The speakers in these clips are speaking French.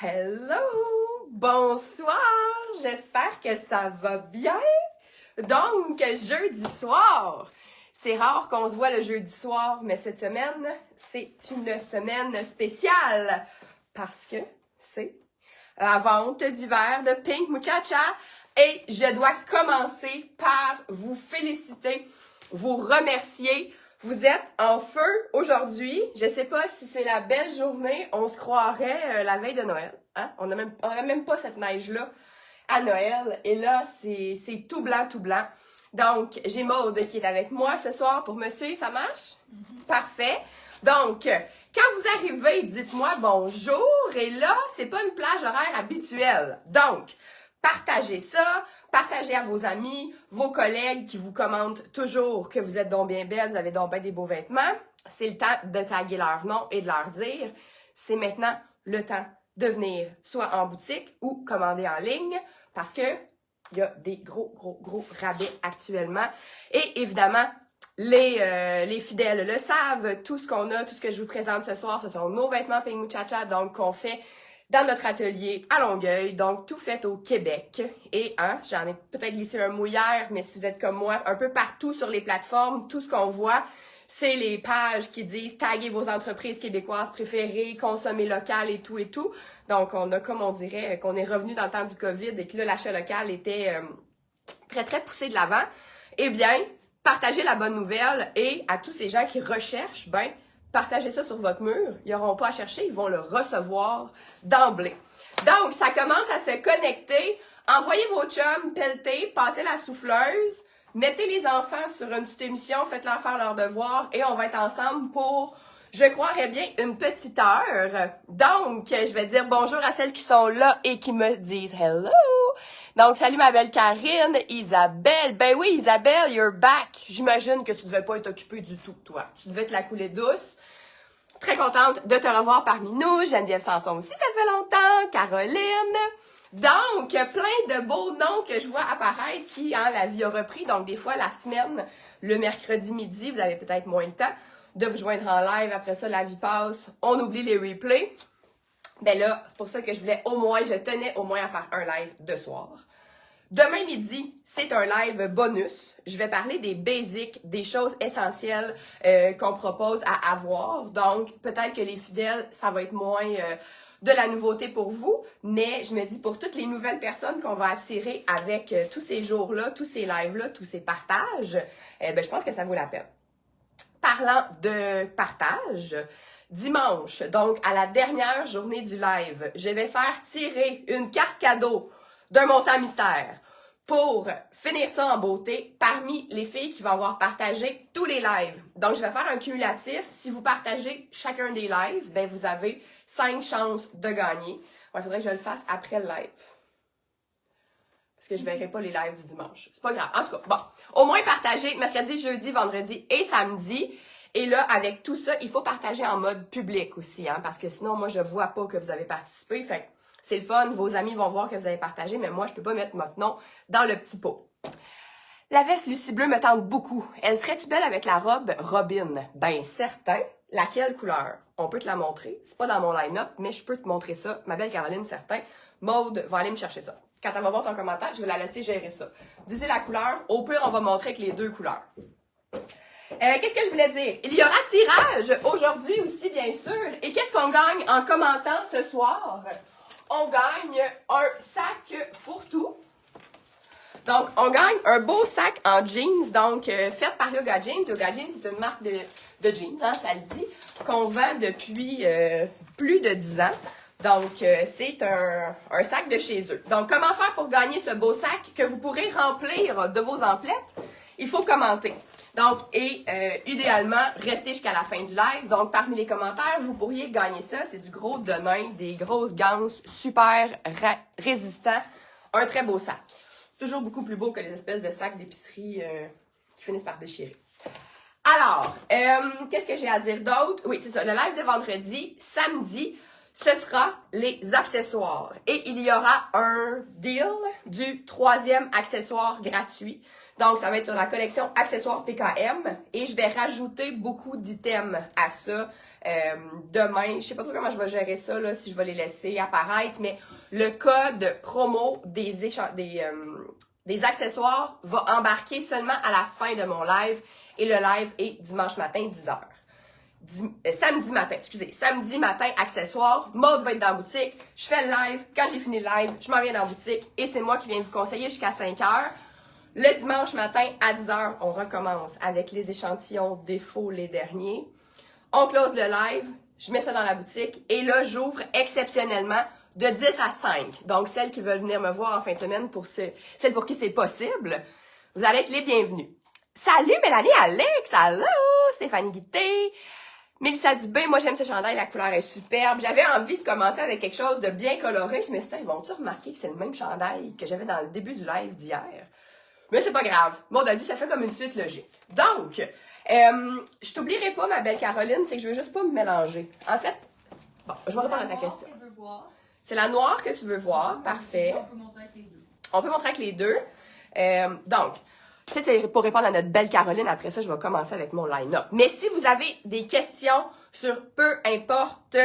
Hello! Bonsoir! J'espère que ça va bien. Donc, jeudi soir. C'est rare qu'on se voit le jeudi soir, mais cette semaine, c'est une semaine spéciale parce que c'est la vente d'hiver de Pink Muchacha et je dois commencer par vous féliciter, vous remercier. Vous êtes en feu aujourd'hui. Je sais pas si c'est la belle journée. On se croirait la veille de Noël. Hein? On n'a même pas cette neige-là à Noël. Et là, c'est tout blanc, tout blanc. Donc, j'ai Maude qui est avec moi ce soir pour monsieur. Ça marche? Parfait. Donc, quand vous arrivez, dites-moi bonjour. Et là, c'est pas une plage horaire habituelle. Donc, partagez ça, partagez à vos amis, vos collègues qui vous commentent toujours que vous êtes donc bien belles, vous avez donc bien des beaux vêtements. C'est le temps de taguer leur nom et de leur dire, c'est maintenant le temps de venir soit en boutique ou commander en ligne parce que il y a des gros rabais actuellement. Et évidemment, les fidèles le savent, tout ce qu'on a, tout ce que je vous présente ce soir, ce sont nos vêtements Pink Muchacha, donc qu'on fait dans notre atelier à Longueuil, donc tout fait au Québec. Et j'en ai peut-être glissé un mot hier, mais si vous êtes comme moi, un peu partout sur les plateformes, tout ce qu'on voit, c'est les pages qui disent taguer vos entreprises québécoises préférées, consommer local et tout et tout. Donc on a, comme on dirait, qu'on est revenu dans le temps du COVID et que là, l'achat local était très poussé de l'avant. Eh bien, partagez la bonne nouvelle et à tous ces gens qui recherchent, partagez ça sur votre mur. Ils n'auront pas à chercher, ils vont le recevoir d'emblée. Donc, ça commence à se connecter. Envoyez vos chums pelleter, passez la souffleuse, mettez les enfants sur une petite émission, faites-leur faire leurs devoirs et on va être ensemble pour, je croirais bien, une petite heure. Donc, je vais dire bonjour à celles qui sont là et qui me disent hello. Donc, salut ma belle Karine, Isabelle. Ben oui, Isabelle, you're back. J'imagine que tu devais pas être occupée du tout, toi. Tu devais te la couler douce. Très contente de te revoir parmi nous. Geneviève Sanson aussi, ça fait longtemps. Caroline. Donc, plein de beaux noms que je vois apparaître qui, la vie a repris. Donc, des fois, la semaine, le mercredi midi, vous avez peut-être moins le temps de vous joindre en live. Après ça, la vie passe. On oublie les replays. Ben là, c'est pour ça que je tenais au moins à faire un live de soir. Demain midi, c'est un live bonus. Je vais parler des basics, des choses essentielles qu'on propose à avoir. Donc, peut-être que les fidèles, ça va être moins de la nouveauté pour vous, mais je me dis pour toutes les nouvelles personnes qu'on va attirer avec tous ces jours-là, tous ces lives-là, tous ces partages, je pense que ça vaut la peine. Parlant de partage, dimanche, donc à la dernière journée du live, je vais faire tirer une carte cadeau d'un montant mystère pour finir ça en beauté parmi les filles qui vont avoir partagé tous les lives. Donc, je vais faire un cumulatif. Si vous partagez chacun des lives, vous avez 5 chances de gagner. Il faudrait que je le fasse après le live. Parce que je ne verrai pas les lives du dimanche. C'est pas grave. En tout cas, bon. Au moins partager mercredi, jeudi, vendredi et samedi. Et là, avec tout ça, il faut partager en mode public aussi, parce que sinon, moi, je vois pas que vous avez participé. Fait que c'est le fun, vos amis vont voir que vous avez partagé, mais moi, je peux pas mettre votre nom dans le petit pot. La veste Lucie Bleu me tente beaucoup. Elle serait-tu belle avec la robe Robin? Ben, certain. Laquelle couleur? On peut te la montrer. C'est pas dans mon line-up, mais je peux te montrer ça. Ma belle Caroline, certain. Maude va aller me chercher ça. Quand elle va voir ton commentaire, je vais la laisser gérer ça. Disiez la couleur. Au pire, on va montrer avec les deux couleurs. Qu'est-ce que je voulais dire? Il y aura tirage aujourd'hui aussi, bien sûr. Et qu'est-ce qu'on gagne en commentant ce soir? On gagne un sac fourre-tout. Donc, on gagne un beau sac en jeans, donc fait par Yoga Jeans. Yoga Jeans, c'est une marque de jeans, ça le dit, qu'on vend depuis plus de 10 ans. Donc, c'est un sac de chez eux. Donc, comment faire pour gagner ce beau sac que vous pourrez remplir de vos emplettes? Il faut commenter. Donc, idéalement, restez jusqu'à la fin du live. Donc, parmi les commentaires, vous pourriez gagner ça. C'est du gros denim, des grosses ganses, super résistants. Un très beau sac. Toujours beaucoup plus beau que les espèces de sacs d'épicerie qui finissent par déchirer. Alors, qu'est-ce que j'ai à dire d'autre? Oui, c'est ça, le live de vendredi, samedi. ce sera les accessoires. Et il y aura un deal du 3e accessoire gratuit. Donc, ça va être sur la collection accessoires PKM. Et je vais rajouter beaucoup d'items à ça demain. Je sais pas trop comment je vais gérer ça, là, si je vais les laisser apparaître. Mais le code promo des accessoires va embarquer seulement à la fin de mon live. Et le live est dimanche matin, 10h. Samedi matin, accessoires. Maude va être dans la boutique. Je fais le live. Quand j'ai fini le live, je m'en viens dans la boutique. Et c'est moi qui viens vous conseiller jusqu'à 5h. Le dimanche matin, à 10h, on recommence avec les échantillons défauts, les derniers. On close le live. Je mets ça dans la boutique. Et là, j'ouvre exceptionnellement de 10 à 5. Donc, celles qui veulent venir me voir en fin de semaine, celles pour qui c'est possible, vous allez être les bienvenus. Salut Mélanie Alex! Allô! Stéphanie Guité! Mélissa Dubé, moi j'aime ce chandail, la couleur est superbe. J'avais envie de commencer avec quelque chose de bien coloré. Je me suis dit, ils vont-tu remarquer que c'est le même chandail que j'avais dans le début du live d'hier? Mais c'est pas grave. Bon, on dit, ça fait comme une suite logique. Donc, je t'oublierai pas, ma belle Caroline, c'est que je veux juste pas me mélanger. En fait, bon, je vais répondre à ta question. C'est la noire que tu veux voir, parfait. On peut montrer avec les deux. On peut montrer avec les deux. Donc, ça, c'est pour répondre à notre belle Caroline. Après ça, je vais commencer avec mon line-up. Mais si vous avez des questions sur peu importe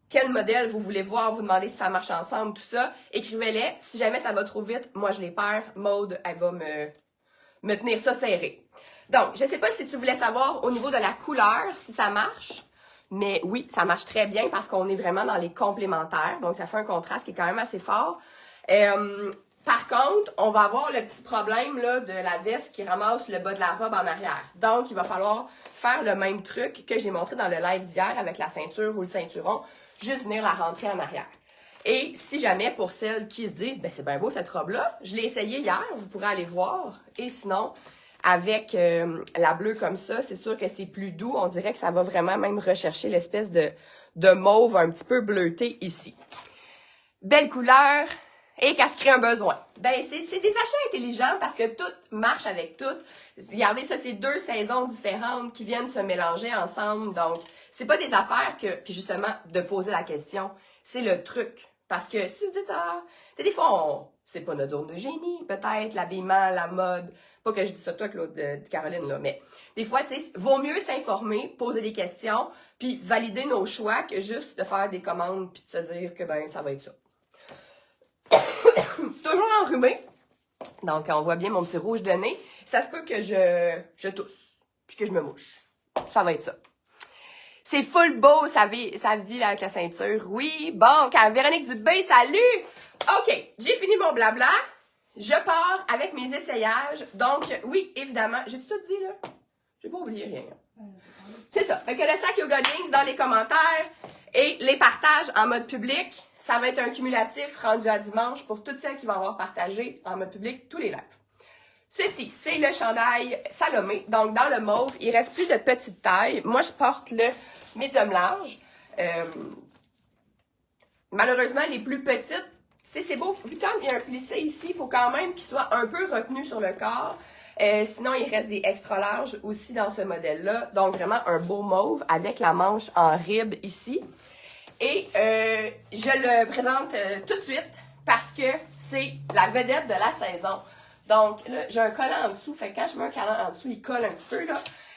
quel modèle vous voulez voir, vous demandez si ça marche ensemble, tout ça, écrivez-les. Si jamais ça va trop vite, moi, je les perds. Maude, elle va me tenir ça serré. Donc, je sais pas si tu voulais savoir au niveau de la couleur, si ça marche. Mais oui, ça marche très bien parce qu'on est vraiment dans les complémentaires. Donc, ça fait un contraste qui est quand même assez fort. Par contre, on va avoir le petit problème là, de la veste qui ramasse le bas de la robe en arrière. Donc, il va falloir faire le même truc que j'ai montré dans le live d'hier avec la ceinture ou le ceinturon, juste venir la rentrer en arrière. Et si jamais, pour celles qui se disent, ben c'est bien beau cette robe-là, je l'ai essayé hier, vous pourrez aller voir. Et sinon, avec la bleue comme ça, c'est sûr que c'est plus doux. On dirait que ça va vraiment même rechercher l'espèce de mauve un petit peu bleuté ici. Belle couleur. Et qu'elle se crée un besoin. Ben, c'est des achats intelligents parce que tout marche avec tout. Regardez, ça, c'est 2 saisons différentes qui viennent se mélanger ensemble. Donc, c'est pas des affaires puis justement, de poser la question, c'est le truc. Parce que si vous dites, des fois, c'est pas notre zone de génie, peut-être, l'habillement, la mode. Pas que je dis ça toi, Claude, Caroline, là, mais des fois, tu sais, vaut mieux s'informer, poser des questions, puis valider nos choix que juste de faire des commandes puis de se dire que, ben, ça va être ça. Toujours enrhumé. Donc, on voit bien mon petit rouge de nez. Ça se peut que je tousse, puis que je me mouche. Ça va être ça. C'est full beau, ça vit avec la ceinture. Oui, bon, Véronique Dubé, salut! OK, j'ai fini mon blabla. Je pars avec mes essayages. Donc, oui, évidemment, j'ai-tu tout dit, là? J'ai pas oublié rien. C'est ça. Fait que le sac Yoga Jeans dans les commentaires et les partages en mode public, ça va être un cumulatif rendu à dimanche pour toutes celles qui vont avoir partagé en mode public tous les lives. Ceci, c'est le chandail Salomé. Donc, dans le mauve, il reste plus de petite taille. Moi, je porte le médium large. Malheureusement, les plus petites, c'est beau. Vu qu'il y a un plissé ici, il faut quand même qu'il soit un peu retenu sur le corps. Sinon, il reste des extra larges aussi dans ce modèle-là. Donc, vraiment un beau mauve avec la manche en ribe ici. Et je le présente tout de suite parce que c'est la vedette de la saison. Donc, là, j'ai un collant en dessous. Fait que quand je mets un collant en dessous, il colle un petit peu, là.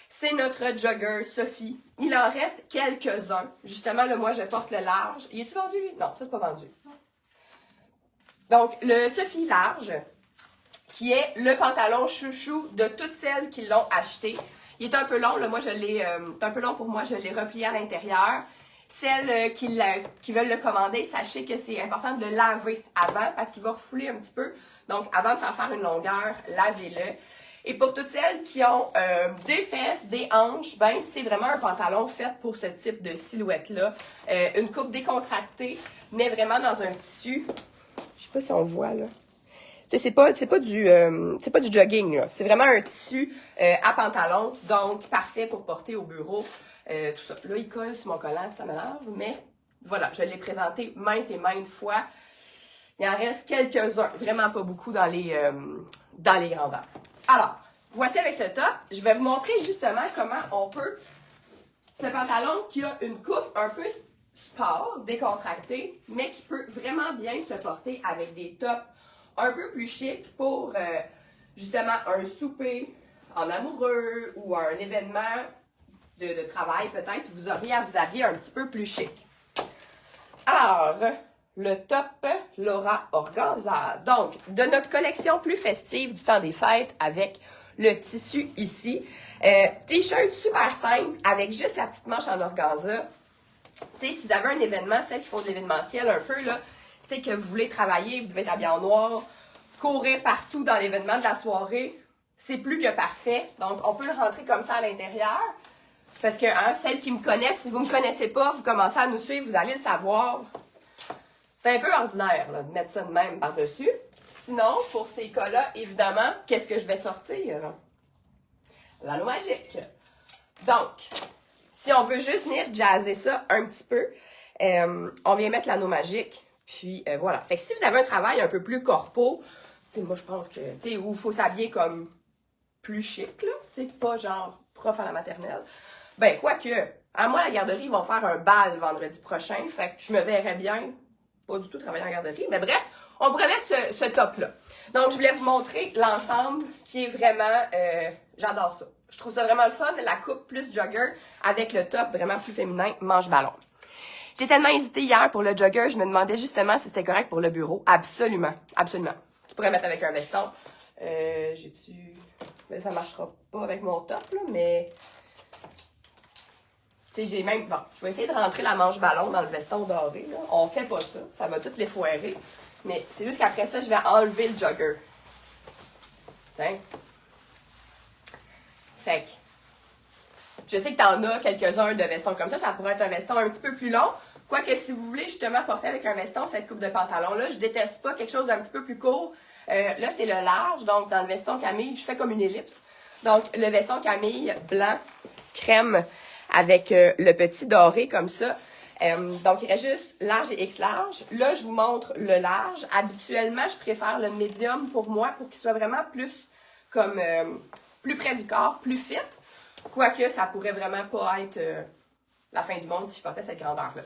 C'est notre jogger Sophie. Il en reste quelques-uns. Justement, là, moi, je porte le large. Il est-tu vendu, lui? Non, ça, c'est pas vendu. Donc, le Sophie large, qui est le pantalon chouchou de toutes celles qui l'ont acheté. Il est un peu long, là, moi, c'est un peu long pour moi, je l'ai replié à l'intérieur. Celles qui veulent le commander, sachez que c'est important de le laver avant parce qu'il va refouler un petit peu. Donc, avant de faire une longueur, lavez-le. Et pour toutes celles qui ont des fesses, des hanches, ben c'est vraiment un pantalon fait pour ce type de silhouette-là. Une coupe décontractée, mais vraiment dans un tissu. Je sais pas si on voit, là. Tu sais, c'est pas du jogging, là. C'est vraiment un tissu à pantalon, donc parfait pour porter au bureau. Tout ça. Là, il colle sur mon collant, ça m'énerve, mais voilà, je l'ai présenté maintes et maintes fois. Il en reste quelques-uns, vraiment pas beaucoup dans les grandeurs. Alors, voici avec ce top, je vais vous montrer justement comment on peut, ce pantalon qui a une coupe un peu sport, décontracté, mais qui peut vraiment bien se porter avec des tops un peu plus chics pour justement un souper en amoureux ou un événement de travail peut-être, vous auriez à vous habiller un petit peu plus chic. Alors, le top Laura Organza. Donc, de notre collection plus festive du temps des fêtes avec le tissu ici. T-shirt super simple avec juste la petite manche en organza. Tu sais, si vous avez un événement, celles qui font de l'événementiel un peu, là, tu sais, que vous voulez travailler, vous devez être habillé en noir, courir partout dans l'événement de la soirée, c'est plus que parfait. Donc, on peut le rentrer comme ça à l'intérieur. Parce que, hein, celles qui me connaissent, si vous ne me connaissez pas, vous commencez à nous suivre, vous allez le savoir. C'est un peu ordinaire, là, de mettre ça de même par-dessus. Sinon, pour ces cas-là, évidemment, qu'est-ce que je vais sortir? L'anneau magique. Donc, si on veut juste venir jazzer ça un petit peu, on vient mettre l'anneau magique. Puis, voilà. Fait que si vous avez un travail un peu plus corpo, tu sais, moi, je pense que, tu sais, où il faut s'habiller comme plus chic, là, tu sais, pas genre prof à la maternelle. Ben, quoique, à moi, la garderie, ils vont faire un bal vendredi prochain, fait que je me verrais bien pas du tout travailler en garderie, mais bref, on pourrait mettre ce top-là. Donc, je voulais vous montrer l'ensemble qui est vraiment, j'adore ça. Je trouve ça vraiment le fun, la coupe plus jogger avec le top vraiment plus féminin, manche-ballon. J'ai tellement hésité hier pour le jogger, je me demandais justement si c'était correct pour le bureau. Absolument, absolument. Tu pourrais mettre avec un veston. Mais ça marchera pas avec mon top, là, mais... Tu sais, j'ai même... Bon, je vais essayer de rentrer la manche ballon dans le veston doré, là. On fait pas ça, ça va toutes les foirer. Mais c'est juste qu'après ça, je vais enlever le jogger. Tiens. Fait que... Je sais que t'en as quelques-uns de vestons comme ça. Ça pourrait être un veston un petit peu plus long. Quoique, si vous voulez justement porter avec un veston cette coupe de pantalon-là, je déteste pas quelque chose d'un petit peu plus court. Là, c'est le large. Donc, dans le veston Camille, je fais comme une ellipse. Donc, le veston Camille blanc, crème, avec le petit doré comme ça. Donc, il reste juste large et X large. Là, je vous montre le large. Habituellement, je préfère le médium pour moi, pour qu'il soit vraiment plus comme plus près du corps, plus fit. Quoique, ça pourrait vraiment pas être la fin du monde si je portais cette grandeur-là.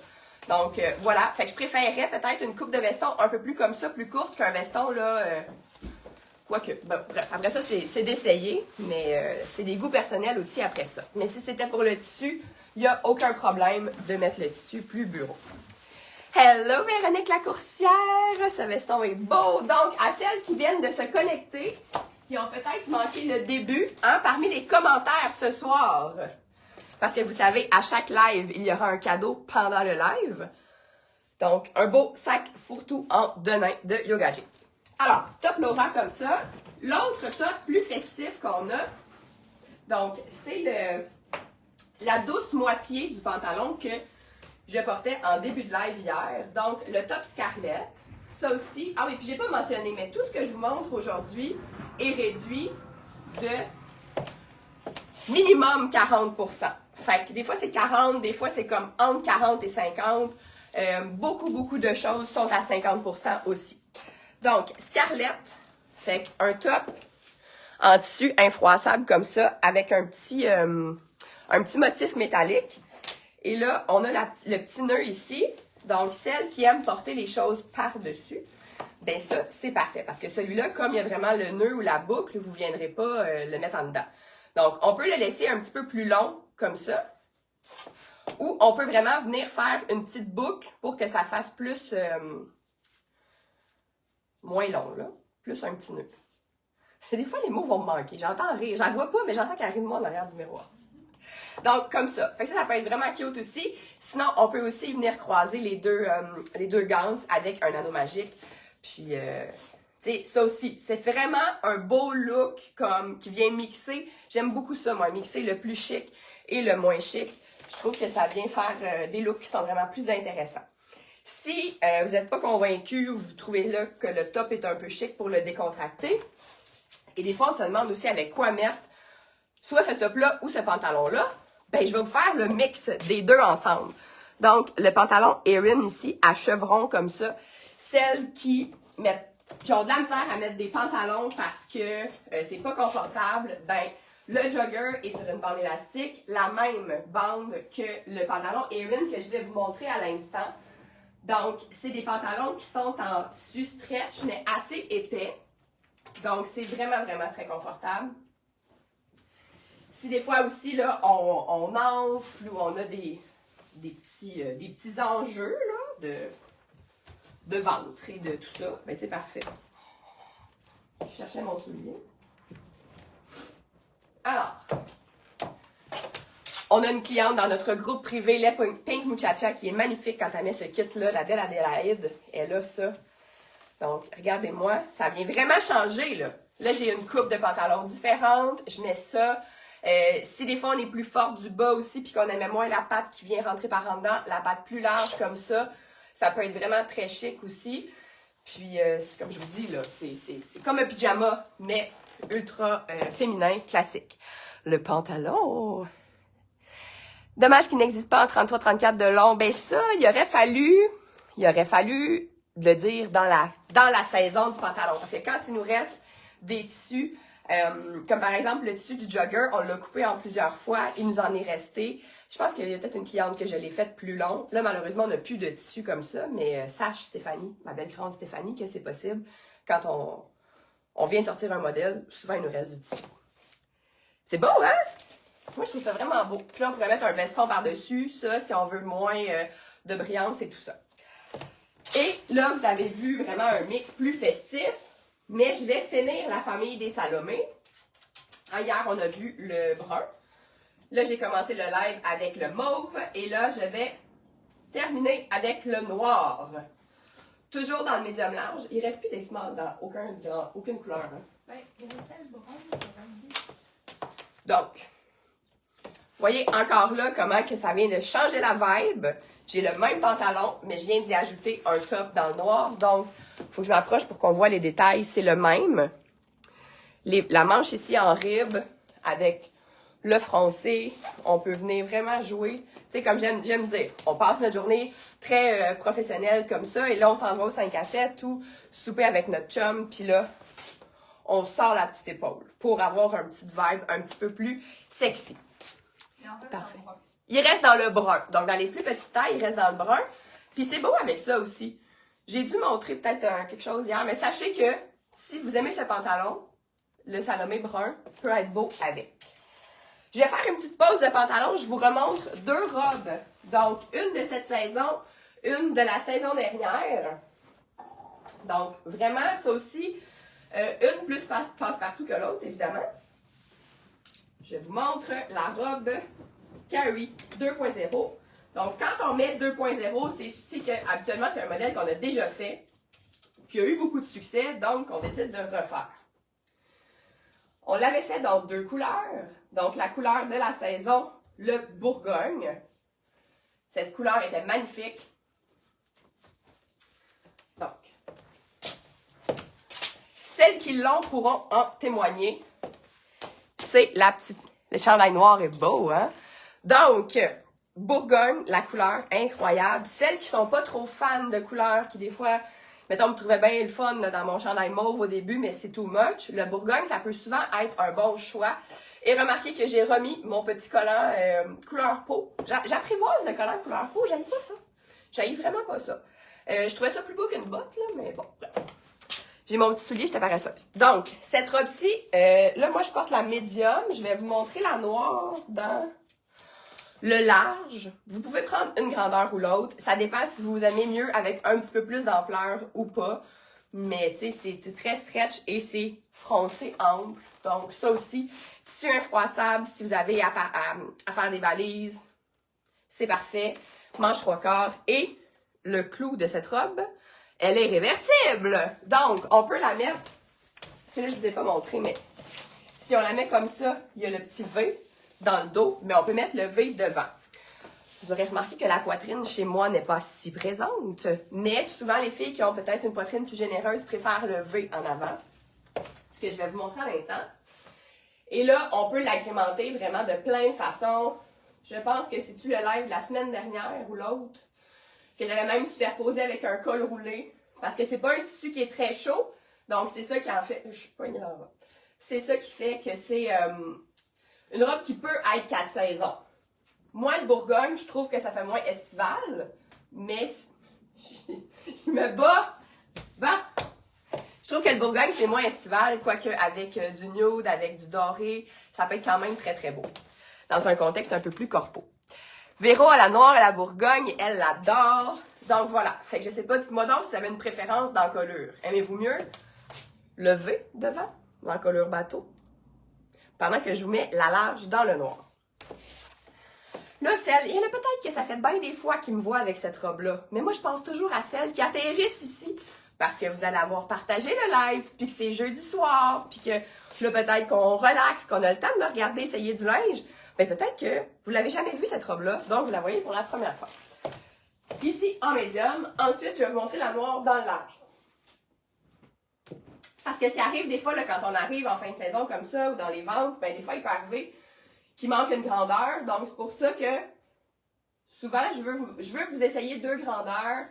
Donc, voilà. Fait que je préférerais peut-être une coupe de veston un peu plus comme ça, plus courte qu'un veston, là... Quoique, bon, bref, après ça, c'est d'essayer, mais c'est des goûts personnels aussi après ça. Mais si c'était pour le tissu, il n'y a aucun problème de mettre le tissu plus bureau. Hello Véronique Lacourcière! Ce veston est beau! Donc, à celles qui viennent de se connecter, qui ont peut-être manqué le début, hein, parmi les commentaires ce soir, parce que vous savez, à chaque live, il y aura un cadeau pendant le live. Donc, un beau sac fourre-tout en denain de Yoga Jet. Alors, top Laura comme ça. L'autre top plus festif qu'on a, donc, c'est la douce moitié du pantalon que je portais en début de live hier. Donc, le top Scarlett. Ça aussi. Ah oui, puis j'ai pas mentionné, mais tout ce que je vous montre aujourd'hui est réduit de minimum 40%. Fait que des fois c'est 40, des fois c'est comme entre 40 et 50. Beaucoup de choses sont à 50% aussi. Donc, Scarlett, fait un top en tissu infroissable comme ça, avec un petit motif métallique. Et là, on a le petit nœud ici. Donc, celles qui aiment porter les choses par-dessus, ben ça, c'est parfait. Parce que celui-là, comme il y a vraiment le nœud ou la boucle, vous ne viendrez pas le mettre en dedans. Donc, on peut le laisser un petit peu plus long, comme ça. Ou on peut vraiment venir faire une petite boucle pour que ça fasse plus... moins long, là. Plus un petit nœud. Des fois, les mots vont me manquer. J'entends rire. J'en vois pas, mais j'entends qu'elle rit de moi en arrière du miroir. Donc, comme ça. Fait que ça peut être vraiment cute aussi. Sinon, on peut aussi venir croiser les deux ganses avec un anneau magique. Puis, tu sais, ça aussi. C'est vraiment un beau look comme qui vient mixer. J'aime beaucoup ça, moi. Mixer le plus chic et le moins chic. Je trouve que ça vient faire des looks qui sont vraiment plus intéressants. Si vous n'êtes pas convaincu, vous trouvez là que le top est un peu chic pour le décontracter. Et des fois, on se demande aussi avec quoi mettre soit ce top-là ou ce pantalon-là. Ben, je vais vous faire le mix des deux ensemble. Donc, le pantalon Erin ici, à chevron comme ça. Celles qui ont de la misère à mettre des pantalons parce que c'est pas confortable, ben, Le jogger est sur une bande élastique, la même bande que le pantalon Erin que je vais vous montrer à l'instant. Donc, c'est des pantalons qui sont en tissu stretch, mais assez épais. Donc, c'est vraiment, vraiment très confortable. Si des fois aussi, là, on enfle ou on a des petits enjeux là, de ventre et de tout ça, ben c'est parfait. Je cherchais mon soulier. Alors, on a une cliente dans notre groupe privé, les Pink Muchacha, qui est magnifique quand elle met ce kit-là, la Belle Adélaïde. Elle a ça. Donc, regardez-moi, ça vient vraiment changer, là. Là, j'ai une coupe de pantalons différente. Je mets ça. Si des fois, on est plus forte du bas aussi, puis qu'on aimait moins la patte qui vient rentrer par en dedans, la patte plus large comme ça peut être vraiment très chic aussi. Puis, c'est comme je vous dis, là, c'est comme un pyjama, mais ultra féminin, classique. Le pantalon... Dommage qu'il n'existe pas en 33-34 de long. Ben ça, il aurait fallu le dire dans la saison du pantalon. Parce que quand il nous reste des tissus, comme par exemple le tissu du jogger, on l'a coupé en plusieurs fois, il nous en est resté. Je pense qu'il y a peut-être une cliente que je l'ai faite plus long. Là, malheureusement, on n'a plus de tissu comme ça, mais sache, Stéphanie, ma belle grande Stéphanie, que c'est possible. Quand on vient de sortir un modèle, souvent il nous reste du tissu. C'est beau, hein? Moi, je trouve ça vraiment beau. Puis là, on pourrait mettre un veston par-dessus, ça, si on veut moins de brillance et tout ça. Et là, vous avez vu vraiment un mix plus festif, mais je vais finir la famille des Salomé. Hier, on a vu le brun. Là, j'ai commencé le live avec le mauve, et là, je vais terminer avec le noir. Toujours dans le médium large. Il ne reste plus des small dans aucune couleur. Hein? Ben, il restait le brun. Donc... voyez encore là comment que ça vient de changer la vibe. J'ai le même pantalon, mais je viens d'y ajouter un top dans le noir. Donc, il faut que je m'approche pour qu'on voit les détails. C'est le même. La manche ici en rib avec le froncé. On peut venir vraiment jouer. Tu sais, comme j'aime dire, on passe notre journée très professionnelle comme ça. Et là, on s'en va au 5 à 7 ou souper avec notre chum. Puis là, on sort la petite épaule pour avoir une petite vibe un petit peu plus sexy. Parfait. Il reste dans le brun. Donc, dans les plus petites tailles, il reste dans le brun. Puis, c'est beau avec ça aussi. J'ai dû montrer peut-être quelque chose hier, mais sachez que si vous aimez ce pantalon, le Salomé brun peut être beau avec. Je vais faire une petite pause de pantalon. Je vous remontre deux robes. Donc, une de cette saison, une de la saison dernière. Donc, vraiment, ça aussi, une plus passe-partout que l'autre, évidemment. Je vous montre la robe Carrie 2.0. Donc, quand on met 2.0, c'est que habituellement c'est un modèle qu'on a déjà fait, qui a eu beaucoup de succès, donc on décide de refaire. On l'avait fait dans deux couleurs. Donc, la couleur de la saison, le Bourgogne. Cette couleur était magnifique. Donc, celles qui l'ont pourront en témoigner. C'est la petite... Le chandail noir est beau, hein? Donc, Bourgogne, la couleur incroyable. Celles qui sont pas trop fans de couleurs, qui des fois, mettons, me trouvaient bien le fun là, dans mon chandail mauve au début, mais c'est too much. Le Bourgogne, ça peut souvent être un bon choix. Et remarquez que j'ai remis mon petit collant couleur peau. J'apprivoise le collant couleur peau, j'aime pas ça. J'haïs vraiment pas ça. Je trouvais ça plus beau qu'une botte, là, mais bon, bref. J'ai mon petit soulier, j'étais paresseuse. Donc, cette robe-ci, là, moi, je porte la médium. Je vais vous montrer la noire dans le large. Vous pouvez prendre une grandeur ou l'autre. Ça dépend si vous aimez mieux avec un petit peu plus d'ampleur ou pas. Mais, tu sais, c'est très stretch et c'est froncé ample. Donc, ça aussi, tissu infroissable, si vous avez à faire des valises, c'est parfait. Manche 3/4. Et le clou de cette robe... elle est réversible. Donc, on peut la mettre, parce que là, je ne vous ai pas montré, mais si on la met comme ça, il y a le petit V dans le dos, mais on peut mettre le V devant. Vous aurez remarqué que la poitrine, chez moi, n'est pas si présente, mais souvent, les filles qui ont peut-être une poitrine plus généreuse préfèrent le V en avant, ce que je vais vous montrer à l'instant. Et là, on peut l'agrémenter vraiment de plein de façons. Je pense que c'est-tu le live de la semaine dernière ou l'autre, que j'avais même superposé avec un col roulé, parce que c'est pas un tissu qui est très chaud, donc c'est ça qui en fait... je suis poignée dans le bas. C'est ça qui fait que c'est Une robe qui peut être 4 saisons. Moi, le Bourgogne, je trouve que ça fait moins estival, mais je me bats. Je trouve que le Bourgogne, c'est moins estival, quoique avec du nude, avec du doré, ça peut être quand même très très beau. Dans un contexte un peu plus corpo. Véro à la noire et la Bourgogne, elle l'adore. Donc voilà. Fait que je sais pas, dites-moi donc si vous avez une préférence dans la colure. Aimez-vous mieux le V devant, dans la colure bateau, pendant que je vous mets la large dans le noir. Là, il y en a peut-être que ça fait bien des fois qui me voient avec cette robe-là. Mais moi, je pense toujours à celles qui atterrissent ici. Parce que vous allez avoir partagé le live, puis que c'est jeudi soir, puis que là, peut-être qu'on relaxe, qu'on a le temps de me regarder essayer du linge. Ben peut-être que vous l'avez jamais vue, cette robe-là, donc vous la voyez pour la première fois. Ici, en médium. Ensuite, je vais vous montrer la noire dans le large. Parce que ce qui arrive des fois, là, quand on arrive en fin de saison comme ça, ou dans les ventes, ben des fois, il peut arriver qu'il manque une grandeur. Donc, c'est pour ça que souvent, je veux vous essayer 2 grandeurs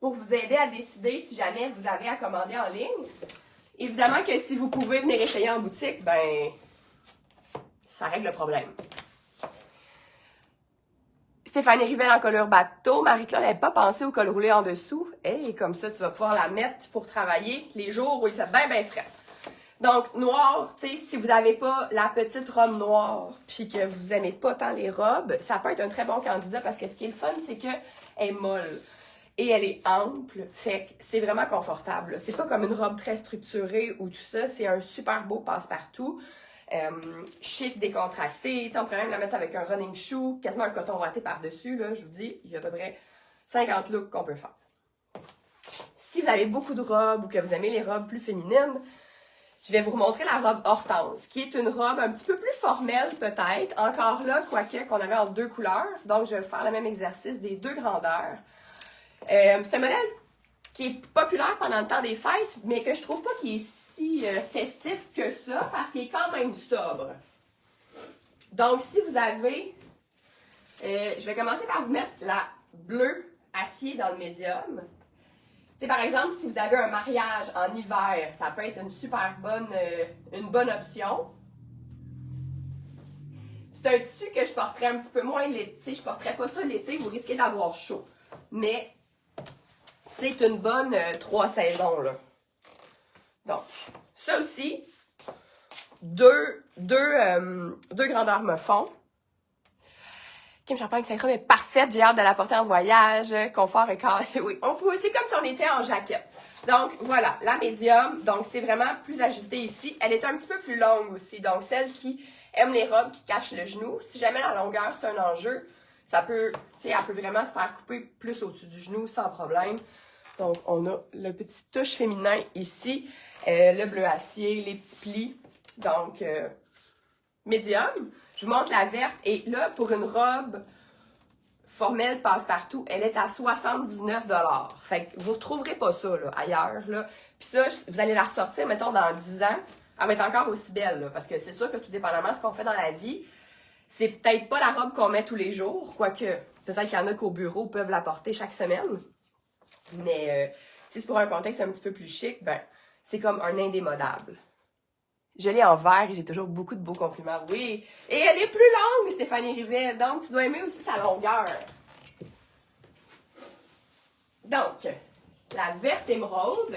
pour vous aider à décider si jamais vous avez à commander en ligne. Évidemment que si vous pouvez venir essayer en boutique, ben ça règle le problème. Stéphanie Rivel en colure bateau. Marie-Claude n'avait pas pensé au col roulé en dessous. Et comme ça, tu vas pouvoir la mettre pour travailler les jours où il fait bien frais. Donc, noir, tu sais, si vous n'avez pas la petite robe noire, puis que vous n'aimez pas tant les robes, ça peut être un très bon candidat parce que ce qui est le fun, c'est qu'elle est molle. Et elle est ample, fait que c'est vraiment confortable. C'est pas comme une robe très structurée ou tout ça, c'est un super beau passe-partout. Chic, décontracté, on pourrait même la mettre avec un running shoe, quasiment un coton ouaté par-dessus, là, je vous dis, il y a à peu près 50 looks qu'on peut faire. Si vous avez beaucoup de robes ou que vous aimez les robes plus féminines, je vais vous remontrer la robe Hortense, qui est une robe un petit peu plus formelle peut-être, encore là, quoique qu'on avait en 2 couleurs, donc je vais faire le même exercice des 2 grandeurs. C'est un modèle qui est populaire pendant le temps des fêtes, mais que je trouve pas qu'il est si festif que ça, parce qu'il est quand même sobre. Donc, si vous avez... je vais commencer par vous mettre la bleue acier dans le médium. Tu sais, par exemple, si vous avez un mariage en hiver, ça peut être une super bonne option. C'est un tissu que je porterais un petit peu moins l'été. Je ne porterais pas ça l'été, vous risquez d'avoir chaud. Mais c'est une bonne 3 saisons, là. Donc, ça aussi, deux grandeurs me font. Kim Champagne, cette robe est parfaite. J'ai hâte de la porter en voyage. Confort et corps. Oui, c'est comme si on était en jaquette. Donc, voilà, la médium. Donc, c'est vraiment plus ajusté ici. Elle est un petit peu plus longue aussi. Donc, celle qui aime les robes qui cachent le genou. Si jamais la longueur, c'est un enjeu, ça peut, tu sais, elle peut vraiment se faire couper plus au-dessus du genou sans problème. Donc, on a le petit touche féminin ici. Le bleu acier, les petits plis. Donc, médium. Je vous montre la verte. Et là, pour une robe formelle passe-partout, elle est à 79 $. Fait que vous ne retrouverez pas ça là, ailleurs. Là. Puis ça, vous allez la ressortir, mettons, dans 10 ans. Elle va être encore aussi belle. Là, parce que c'est sûr que tout dépendamment de ce qu'on fait dans la vie, c'est peut-être pas la robe qu'on met tous les jours. Quoique, peut-être qu'il y en a qu'au bureau peuvent la porter chaque semaine. Mais si c'est pour un contexte un petit peu plus chic, ben c'est comme un indémodable. Je l'ai en vert et j'ai toujours beaucoup de beaux compliments. Oui. Et elle est plus longue, Stéphanie Rivet. Donc, tu dois aimer aussi sa longueur. Donc, la verte émeraude.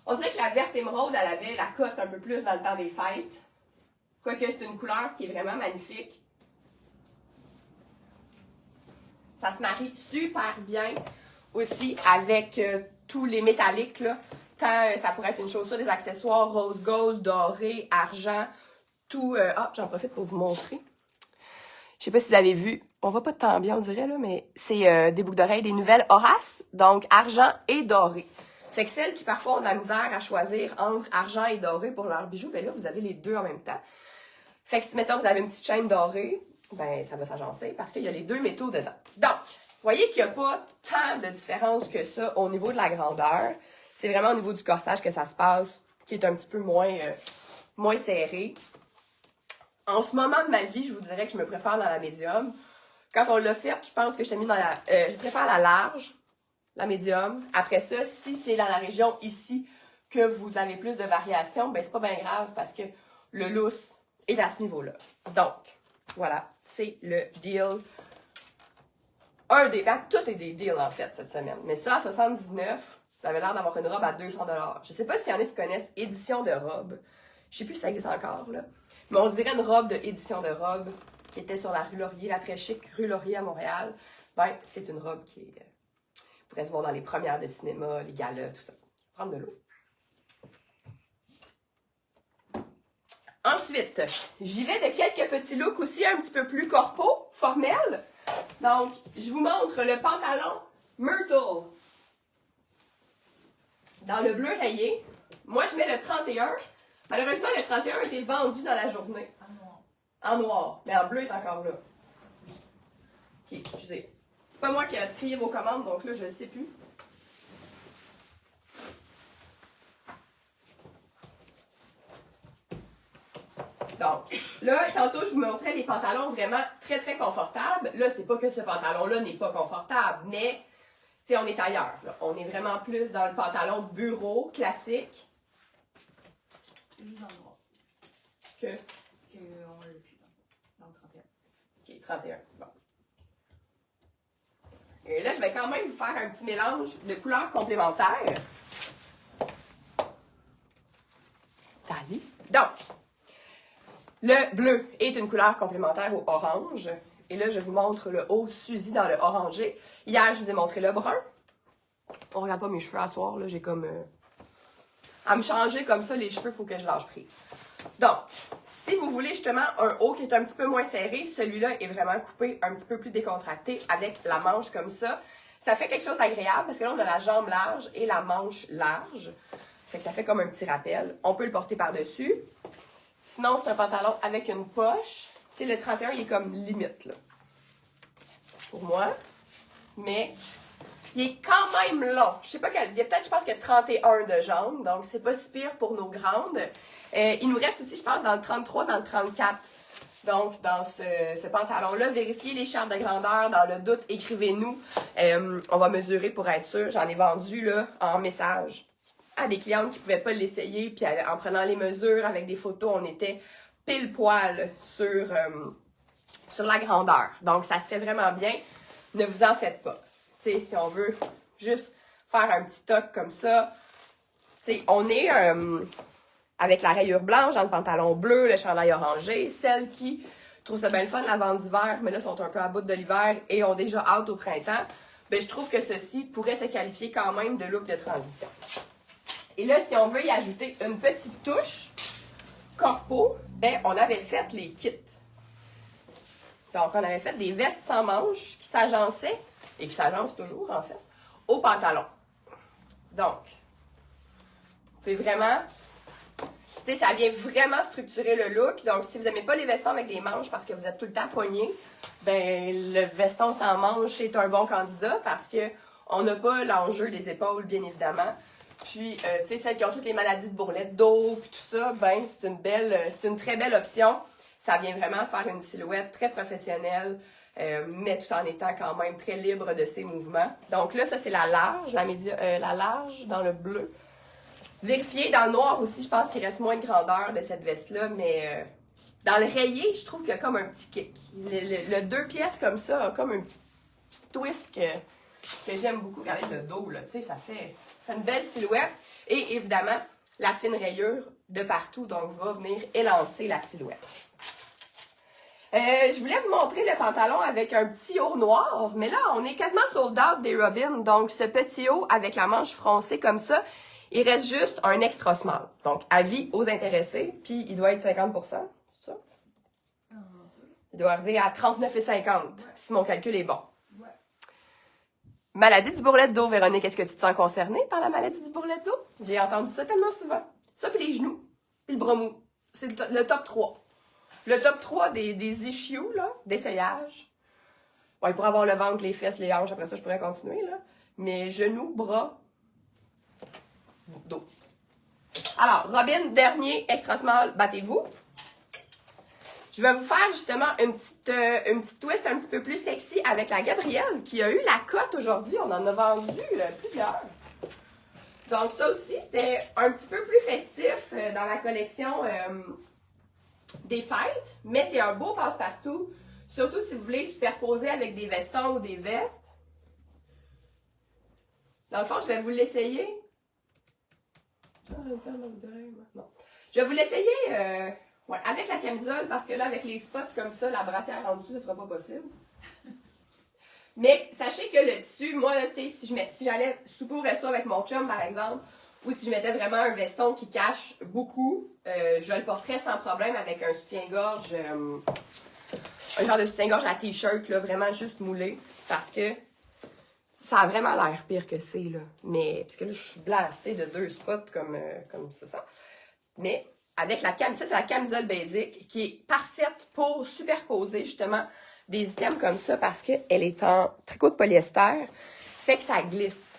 On dirait que la verte émeraude, elle avait la cote un peu plus dans le temps des fêtes. Quoique c'est une couleur qui est vraiment magnifique. Ça se marie super bien aussi avec tous les métalliques, là. Tant, ça pourrait être une chaussure, des accessoires, rose gold, doré, argent, tout. J'en profite pour vous montrer. Je sais pas si vous avez vu, on voit pas tant bien on dirait, là, mais c'est des boucles d'oreilles, des nouvelles Horace, donc argent et doré. Fait que celles qui parfois ont de la misère à choisir entre argent et doré pour leurs bijoux, ben là, vous avez les deux en même temps. Fait que si, mettons, vous avez une petite chaîne dorée, ben ça va s'agencer parce qu'il y a les 2 métaux dedans. Donc, vous voyez qu'il n'y a pas tant de différence que ça au niveau de la grandeur. C'est vraiment au niveau du corsage que ça se passe, qui est un petit peu moins serré. En ce moment de ma vie, je vous dirais que je me préfère dans la médium. Quand on l'a fait, je pense que je t'ai mis dans la... je préfère la large, la médium. Après ça, si c'est dans la région ici que vous avez plus de variations, ben c'est pas bien grave parce que le lousse est à ce niveau-là. Donc, voilà, c'est le deal. Tout est des deals en fait cette semaine. Mais ça, à 79, vous avez l'air d'avoir une robe à 200 $. Je sais pas s'il y en a qui connaissent édition de robe. Je sais plus si ça existe encore, là. Mais on dirait une robe de édition de robe qui était sur la rue Laurier, la très chic rue Laurier à Montréal. Ben, c'est une robe qui pourrait se voir dans les premières de cinéma, les galas, tout ça. Je vais prendre de l'eau. Ensuite, j'y vais de quelques petits looks aussi un petit peu plus corpo, formels. Donc, je vous montre le pantalon Myrtle dans le bleu rayé. Moi, je mets le 31. Malheureusement, le 31 a été vendu dans la journée. En noir. En noir, mais en bleu, il est encore là. Ok, excusez. C'est pas moi qui ai trié vos commandes, donc là, je ne sais plus. Donc, là, tantôt, je vous montrais des pantalons vraiment très, très confortables. Là, c'est pas que ce pantalon-là n'est pas confortable, mais, tu sais, on est ailleurs. Là. On est vraiment plus dans le pantalon bureau classique. Juste dans le noir. Que On l'a plus dans le 31. Ok, 31. Bon. Et là, je vais quand même vous faire un petit mélange de couleurs complémentaires. Tali. Donc, le bleu est une couleur complémentaire au orange. Et là, je vous montre le haut Suzy dans le orangé. Hier, je vous ai montré le brun. On regarde pas mes cheveux à soir, là. J'ai comme... à me changer comme ça, les cheveux, il faut que je lâche prise. Donc, si vous voulez justement un haut qui est un petit peu moins serré, celui-là est vraiment coupé un petit peu plus décontracté avec la manche comme ça. Ça fait quelque chose d'agréable parce que là, on a la jambe large et la manche large. Fait que ça fait comme un petit rappel. On peut le porter par-dessus. Sinon, c'est un pantalon avec une poche. Tu sais, le 31, il est comme limite, là. Pour moi. Mais il est quand même long. Je sais pas quel. Il y a peut-être, je pense qu'il y a 31 de jambes. Donc, c'est pas si pire pour nos grandes. Il nous reste aussi, je pense, dans le 33, dans le 34. Donc, dans ce pantalon-là, vérifiez les chartes de grandeur. Dans le doute, écrivez-nous. On va mesurer pour être sûr. J'en ai vendu là en message à des clientes qui ne pouvaient pas l'essayer. Puis en prenant les mesures avec des photos, on était pile poil sur la grandeur. Donc, ça se fait vraiment bien. Ne vous en faites pas. Tu sais, si on veut juste faire un petit toc comme ça, tu sais, on est avec la rayure blanche dans le pantalon bleu, le chandail orangé. Celles qui trouvent ça bien le fun la vente d'hiver, mais là sont un peu à bout de l'hiver et ont déjà hâte au printemps, ben je trouve que ceci pourrait se qualifier quand même de look de transition. Et là, si on veut y ajouter une petite touche corpo, ben on avait fait les kits. Donc, on avait fait des vestes sans manches qui s'agençaient, et qui s'agencent toujours en fait, au pantalon. Donc, c'est vraiment... Tu sais, ça vient vraiment structurer le look. Donc, si vous n'aimez pas les vestons avec des manches parce que vous êtes tout le temps poigné, ben le veston sans manches est un bon candidat parce que on n'a pas l'enjeu des épaules, bien évidemment. Puis, tu sais, celles qui ont toutes les maladies de bourrelet, dos, puis tout ça, ben c'est une très belle option. Ça vient vraiment faire une silhouette très professionnelle, mais tout en étant quand même très libre de ses mouvements. Donc là, ça c'est la large, la large dans le bleu. Vérifiez dans le noir aussi, je pense qu'il reste moins de grandeur de cette veste-là, mais dans le rayé, je trouve qu'il y a comme un petit kick. Le 2 pièces comme ça a comme un petit twist que j'aime beaucoup. Regardez le dos, là, tu sais, ça fait une belle silhouette. Et évidemment, la fine rayure de partout, donc va venir élancer la silhouette. Je voulais vous montrer le pantalon avec un petit haut noir, mais là, on est quasiment sold out des Robin. Donc, ce petit haut avec la manche froncée comme ça, il reste juste un extra small. Donc, avis aux intéressés, puis il doit être 50%, c'est ça? Il doit arriver à 39,50 si mon calcul est bon. Ouais. Maladie du bourrelet de dos, Véronique, est-ce que tu te sens concernée par la maladie du bourrelet de dos? J'ai entendu ça tellement souvent. Ça, puis les genoux, puis le bras mou. C'est le top 3. Le top 3 des issues, là, d'essayage. Bon, il pourrait avoir le ventre, les fesses, les hanches, après ça, je pourrais continuer, là. Mais genoux, bras, dos. Alors, Robin, dernier, extra small, battez-vous. Je vais vous faire justement une petite twist un petit peu plus sexy avec la Gabrielle qui a eu la cote aujourd'hui. On en a vendu plusieurs. Donc ça aussi, c'était un petit peu plus festif dans la collection des fêtes, mais c'est un beau passe-partout, surtout si vous voulez superposer avec des vestons ou des vestes. Dans le fond, je vais vous l'essayer. Non. Je vais vous l'essayer ouais, avec la camisole, parce que là, avec les spots comme ça, la brassière en dessous, ce ne sera pas possible. Mais sachez que le tissu, moi, là, si j'allais souper au resto avec mon chum, par exemple, ou si je mettais vraiment un veston qui cache beaucoup, je le porterais sans problème avec un soutien-gorge, un genre de soutien-gorge à t-shirt, là, vraiment juste moulé, parce que ça a vraiment l'air pire que c'est, là. Mais, parce que là, je suis blastée de 2 spots comme ça. Mais, avec la camisole, ça, c'est la camisole basic, qui est parfaite pour superposer, justement, des items comme ça, parce qu'elle est en tricot de polyester, fait que ça glisse.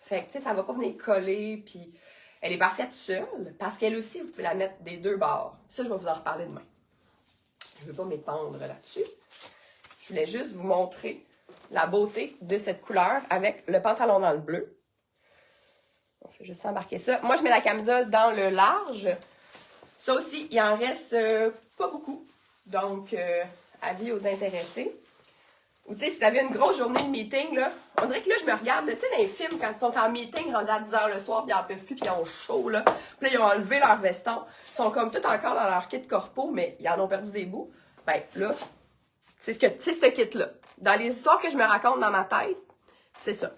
Fait que, tu sais, ça va pas venir coller, puis elle est parfaite seule, parce qu'elle aussi, vous pouvez la mettre des 2 bords. Ça, je vais vous en reparler demain. Je veux pas m'épandre là-dessus. Je voulais juste vous montrer la beauté de cette couleur avec le pantalon dans le bleu. On fait juste embarquer ça. Moi, je mets la camisole dans le large. Ça aussi, il en reste pas beaucoup. Donc, avis aux intéressés. Ou tu sais, si tu avais une grosse journée de meeting, là, on dirait que là, je me regarde, tu sais, dans les films, quand ils sont en meeting, rendus à 10h le soir, puis ils en peuvent plus, puis ils ont chaud, là. Puis là, ils ont enlevé leur veston. Ils sont comme tout encore dans leur kit corpo, mais ils en ont perdu des bouts. Ben, là, c'est ce kit-là. Dans les histoires que je me raconte dans ma tête, c'est ça.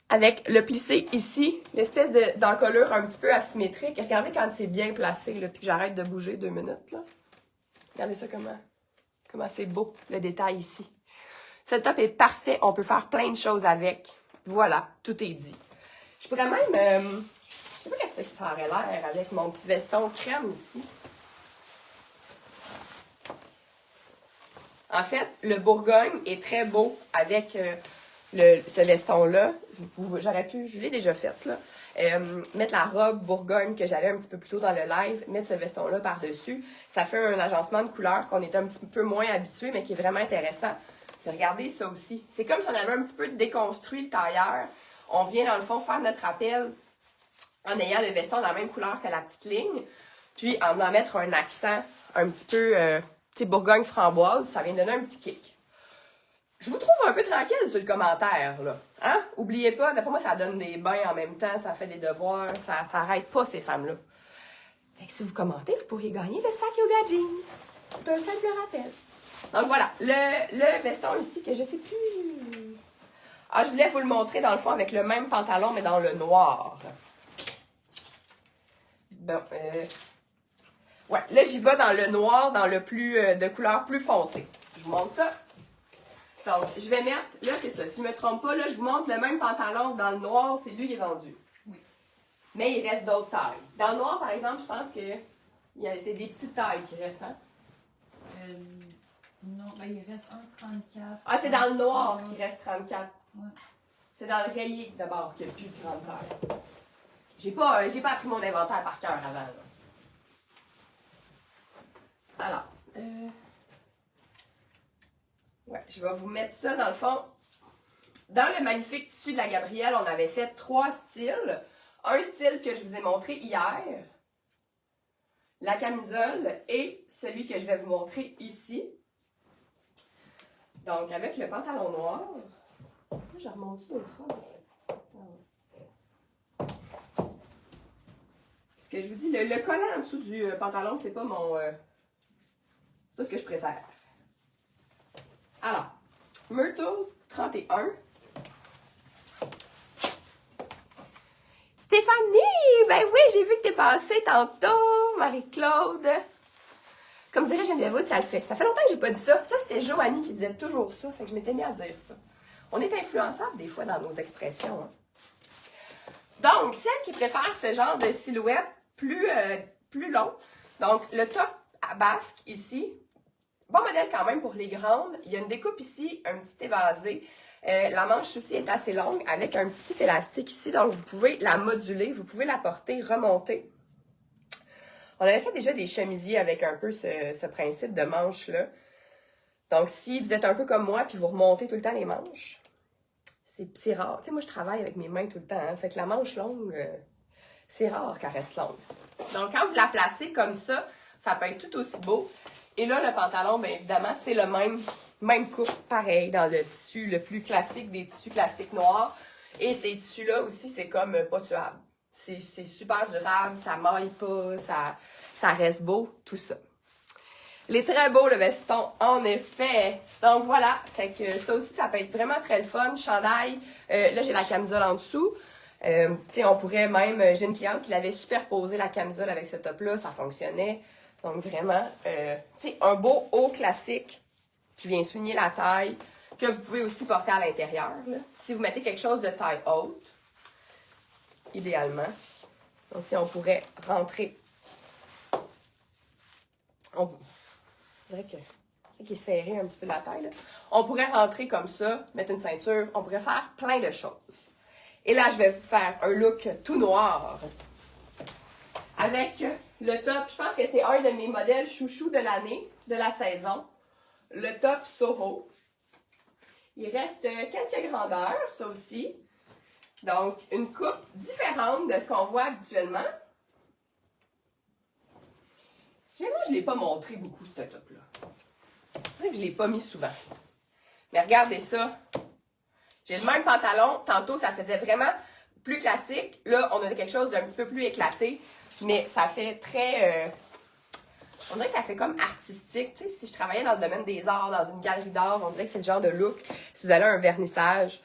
Avec le plissé ici, l'espèce d'encolure un petit peu asymétrique. Regardez quand c'est bien placé, là, puis que j'arrête de bouger 2 minutes, là. Regardez ça comment c'est beau, le détail ici. Ce top est parfait, on peut faire plein de choses avec. Voilà, tout est dit. Je pourrais même, je sais pas qu'est-ce que ça aurait l'air avec mon petit veston crème ici. En fait, le Bourgogne est très beau avec ce veston-là. J'aurais pu, je l'ai déjà fait, là. Mettre la robe Bourgogne que j'avais un petit peu plus tôt dans le live, mettre ce veston-là par-dessus. Ça fait un agencement de couleurs qu'on est un petit peu moins habitué, mais qui est vraiment intéressant. Regardez ça aussi. C'est comme si on avait un petit peu déconstruit le tailleur. On vient, dans le fond, faire notre rappel en ayant le veston de la même couleur que la petite ligne, puis en mettre un accent un petit peu, tu sais, Bourgogne framboise. Ça vient donner un petit kick. Je vous trouve un peu tranquille sur le commentaire, là. Hein? Oubliez pas, d'après moi, ça donne des bains en même temps, ça fait des devoirs, ça arrête pas ces femmes-là. Fait que si vous commentez, vous pourriez gagner le sac Yoga Jeans. C'est un simple rappel. Donc voilà, le veston ici que je sais plus. Ah, je voulais vous le montrer dans le fond avec le même pantalon, mais dans le noir. Bon, ouais, là j'y vais dans le noir, dans le plus de couleur plus foncée. Je vous montre ça. Donc, je vais mettre, là c'est ça, si je ne me trompe pas, là je vous montre le même pantalon dans le noir, c'est lui qui est vendu. Oui. Mais il reste d'autres tailles. Dans le noir, par exemple, je pense que c'est des petites tailles qui restent, hein? Non, là il reste 1,34. Ah, c'est dans le noir qu'il reste 34. Ouais. C'est dans le rayé d'abord qu'il n'y a plus de grande taille. J'ai pas appris mon inventaire par cœur avant. Là. Alors, ouais, je vais vous mettre ça dans le fond. Dans le magnifique tissu de la Gabrielle, on avait fait 3 styles. Un style que je vous ai montré hier, la camisole et celui que je vais vous montrer ici. Donc, avec le pantalon noir. Je remonte tout autre. Ce que je vous dis, le collant en dessous du pantalon, c'est pas mon... c'est pas ce que je préfère. Alors, Myrtle 31. Stéphanie! Ben oui, j'ai vu que t'es passée tantôt, Marie-Claude. Comme dirait Geneviève, ça le fait. Ça fait longtemps que j'ai pas dit ça. Ça, c'était Joanie qui disait toujours ça, fait que je m'étais mis à dire ça. On est influençable des fois dans nos expressions. Hein. Donc, celle qui préfère ce genre de silhouette plus long. Donc, le top à basque ici. Bon modèle quand même pour les grandes. Il y a une découpe ici, un petit évasé. La manche aussi est assez longue avec un petit élastique ici. Donc, vous pouvez la moduler, vous pouvez la porter, remonter. On avait fait déjà des chemisiers avec un peu ce principe de manche-là. Donc, si vous êtes un peu comme moi puis vous remontez tout le temps les manches, c'est rare. Tu sais, moi, je travaille avec mes mains tout le temps. Hein, fait que la manche longue, c'est rare qu'elle reste longue. Donc, quand vous la placez comme ça ça peut être tout aussi beau. Et là, le pantalon, bien évidemment, c'est le même coupe, pareil, dans le tissu le plus classique des tissus classiques noirs. Et ces tissus-là aussi, c'est comme pas tuable. C'est super durable, ça maille pas, ça reste beau, tout ça. Il est très beau, le veston, en effet. Donc voilà, fait que ça aussi, ça peut être vraiment très le fun. Chandail, là, j'ai la camisole en dessous. On pourrait même, j'ai une cliente qui l'avait superposé la camisole avec ce top-là, ça fonctionnait. Donc vraiment, un beau haut classique qui vient souligner la taille, que vous pouvez aussi porter à l'intérieur. Si vous mettez quelque chose de taille haute, idéalement. Donc, on pourrait rentrer. On dirait qu'il est serré un petit peu la taille. Là. On pourrait rentrer comme ça, mettre une ceinture. On pourrait faire plein de choses. Et là, je vais vous faire un look tout noir. Avec le top, je pense que c'est un de mes modèles chouchou de l'année, de la saison. Le top Soho. Il reste quelques grandeurs, ça aussi. Donc, une coupe différente de ce qu'on voit habituellement. Moi, je ne l'ai pas montré beaucoup, ce top-là. C'est vrai que je ne l'ai pas mis souvent. Mais regardez ça. J'ai le même pantalon. Tantôt, ça faisait vraiment plus classique. Là, on a quelque chose d'un petit peu plus éclaté. Mais ça fait très... on dirait que ça fait comme artistique. Tu sais, si je travaillais dans le domaine des arts, dans une galerie d'art, on dirait que c'est le genre de look. Si vous allez à un vernissage,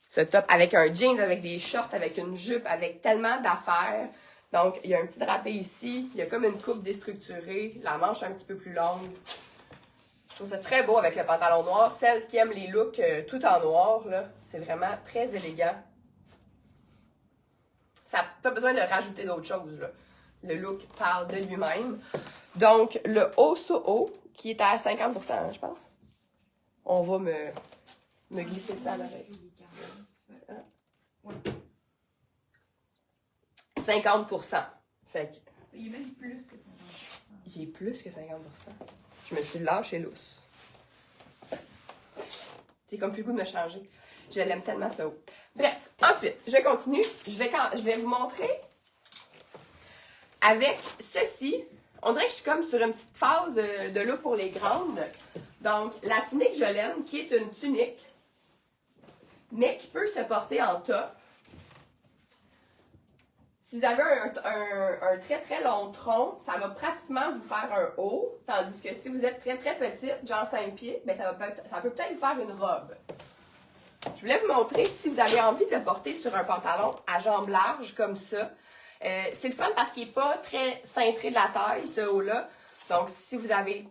ce top avec un jeans, avec des shorts, avec une jupe, avec tellement d'affaires. Donc, il y a un petit drapé ici. Il y a comme une coupe déstructurée. La manche un petit peu plus longue. Je trouve ça très beau avec le pantalon noir. Celles qui aiment les looks tout en noir, là, c'est vraiment très élégant. Ça n'a pas besoin de rajouter d'autres choses, là. Le look parle de lui-même. Donc, le haut Soho, qui est à 50%, hein, je pense. On va me glisser ça à l'oreille. 50%. Fait que... Il y a même plus que 50%. J'ai plus que 50%. Je me suis lâchée lousse. J'ai comme plus le goût de me changer. Je l'aime tellement, ça haut. Bref, ensuite, je continue. Je vais vous montrer avec ceci. On dirait que je suis comme sur une petite phase de look pour les grandes. Donc, la tunique Jolene, qui est une tunique, mais qui peut se porter en top. Si vous avez un très très long tronc, ça va pratiquement vous faire un haut, tandis que si vous êtes très très petite, genre 5 pieds, ben ça peut peut-être vous faire une robe. Je voulais vous montrer si vous avez envie de le porter sur un pantalon à jambes larges comme ça. C'est le fun parce qu'il n'est pas très cintré de la taille, ce haut-là. Donc, si vous avez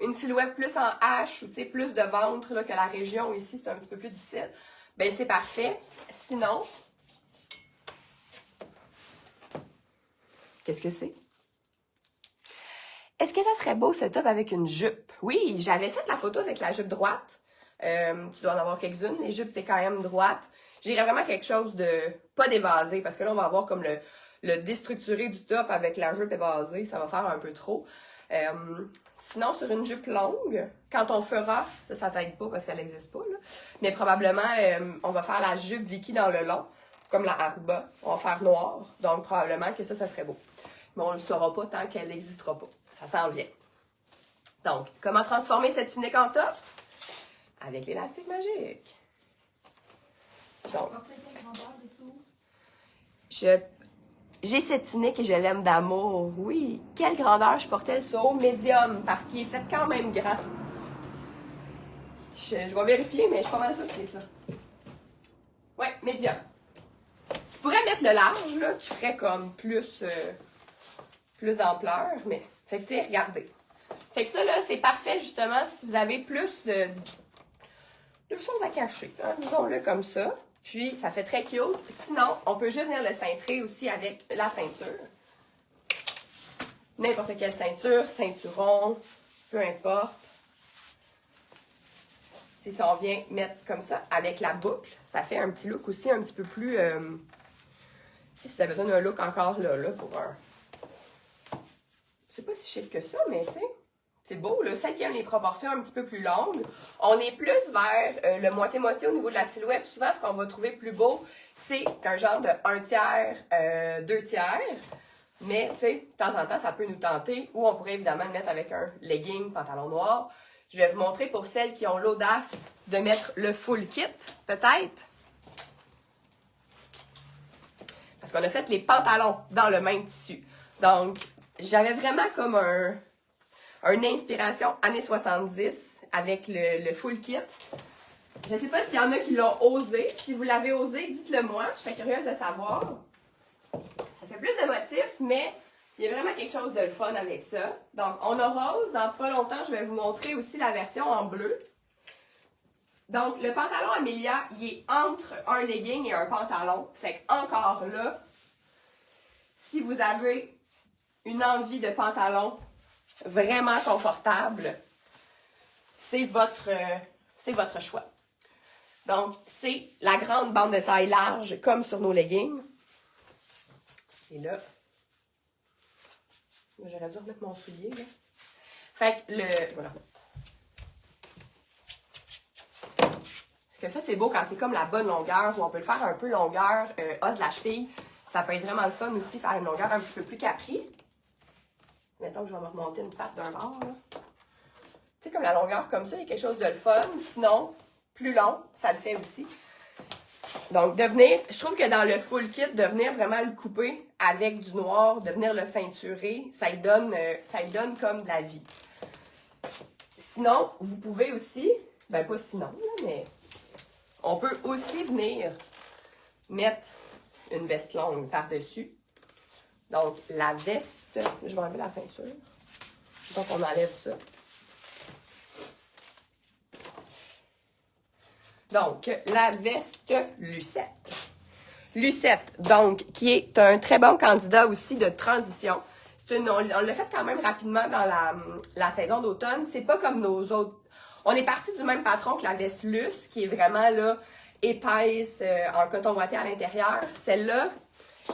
une silhouette plus en H ou plus de ventre là, que la région ici, c'est un petit peu plus difficile, ben c'est parfait. Sinon, qu'est-ce que c'est? Est-ce que ça serait beau ce top avec une jupe? Oui, j'avais fait la photo avec la jupe droite. Tu dois en avoir quelques-unes. Les jupes étaient quand même droites. J'irais vraiment quelque chose de pas dévasé parce que là, on va avoir comme le déstructuré du top avec la jupe évasée. Ça va faire un peu trop. Sinon, sur une jupe longue, quand on fera, ça t'aide pas parce qu'elle n'existe pas, là, mais probablement, on va faire la jupe Vicky dans le long, comme la Aruba. On va faire noir, donc probablement que ça serait beau. Mais on ne le saura pas tant qu'elle n'existera pas. Ça s'en vient. Donc, comment transformer cette tunique en top? Avec l'élastique magique. Donc, j'ai cette tunique et je l'aime d'amour. Oui. Quelle grandeur je portais le Soho médium parce qu'il est fait quand même grand. Je vais vérifier, mais je suis pas mal sûre que c'est ça. Ouais, médium. Je pourrais mettre le large, là, qui ferait comme plus d'ampleur, mais, fait que, tu sais, regardez. Fait que ça, là, c'est parfait, justement, si vous avez plus de choses à cacher, hein, disons-le comme ça. Puis, ça fait très cute. Sinon, on peut juste venir le cintrer aussi avec la ceinture. N'importe quelle ceinture, ceinturon, peu importe. Si on vient mettre comme ça, avec la boucle, ça fait un petit look aussi un petit peu plus... si tu as besoin d'un look encore là pour un... C'est pas si chic que ça, mais tu sais, c'est beau, là. Celle qui aime les proportions un petit peu plus longues. On est plus vers le moitié-moitié au niveau de la silhouette. Souvent, ce qu'on va trouver plus beau, c'est un genre de 1 tiers, 2 tiers. Mais, tu sais, de temps en temps, ça peut nous tenter. Ou on pourrait évidemment le mettre avec un legging, pantalon noir. Je vais vous montrer pour celles qui ont l'audace de mettre le full kit, peut-être. Parce qu'on a fait les pantalons dans le même tissu. Donc, j'avais vraiment comme une inspiration années 70 avec le full kit. Je ne sais pas s'il y en a qui l'ont osé. Si vous l'avez osé, dites-le moi. Je serais curieuse de savoir. Ça fait plus de motifs, mais il y a vraiment quelque chose de le fun avec ça. Donc, on a rose. Dans pas longtemps, je vais vous montrer aussi la version en bleu. Donc, le pantalon Amelia, il est entre un legging et un pantalon. Fait qu'encore là, si vous avez une envie de pantalon vraiment confortable, c'est votre choix. Donc, c'est la grande bande de taille large, comme sur nos leggings. Et là, j'aurais dû remettre mon soulier, là. Fait que je vais le remettre. Parce que ça, c'est beau quand c'est comme la bonne longueur, ou on peut le faire un peu longueur os de la cheville. Ça peut être vraiment le fun aussi, faire une longueur un petit peu plus capri. Mettons que je vais me remonter une patte d'un bord, là. Tu sais, comme la longueur comme ça, il y a quelque chose de le fun. Sinon, plus long, ça le fait aussi. Donc, je trouve que dans le full kit, de venir vraiment le couper avec du noir, de venir le ceinturer, ça lui donne comme de la vie. Sinon, vous pouvez aussi, ben pas sinon, là, mais on peut aussi venir mettre une veste longue par-dessus. Donc, la veste, je vais enlever la ceinture. Donc, on enlève ça. Donc, la veste Lucette. Lucette, donc, qui est un très bon candidat aussi de transition. On l'a fait quand même rapidement dans la saison d'automne. C'est pas comme nos autres. On est parti du même patron que la veste Luce, qui est vraiment là, épaisse, en coton ouaté à l'intérieur. Celle-là,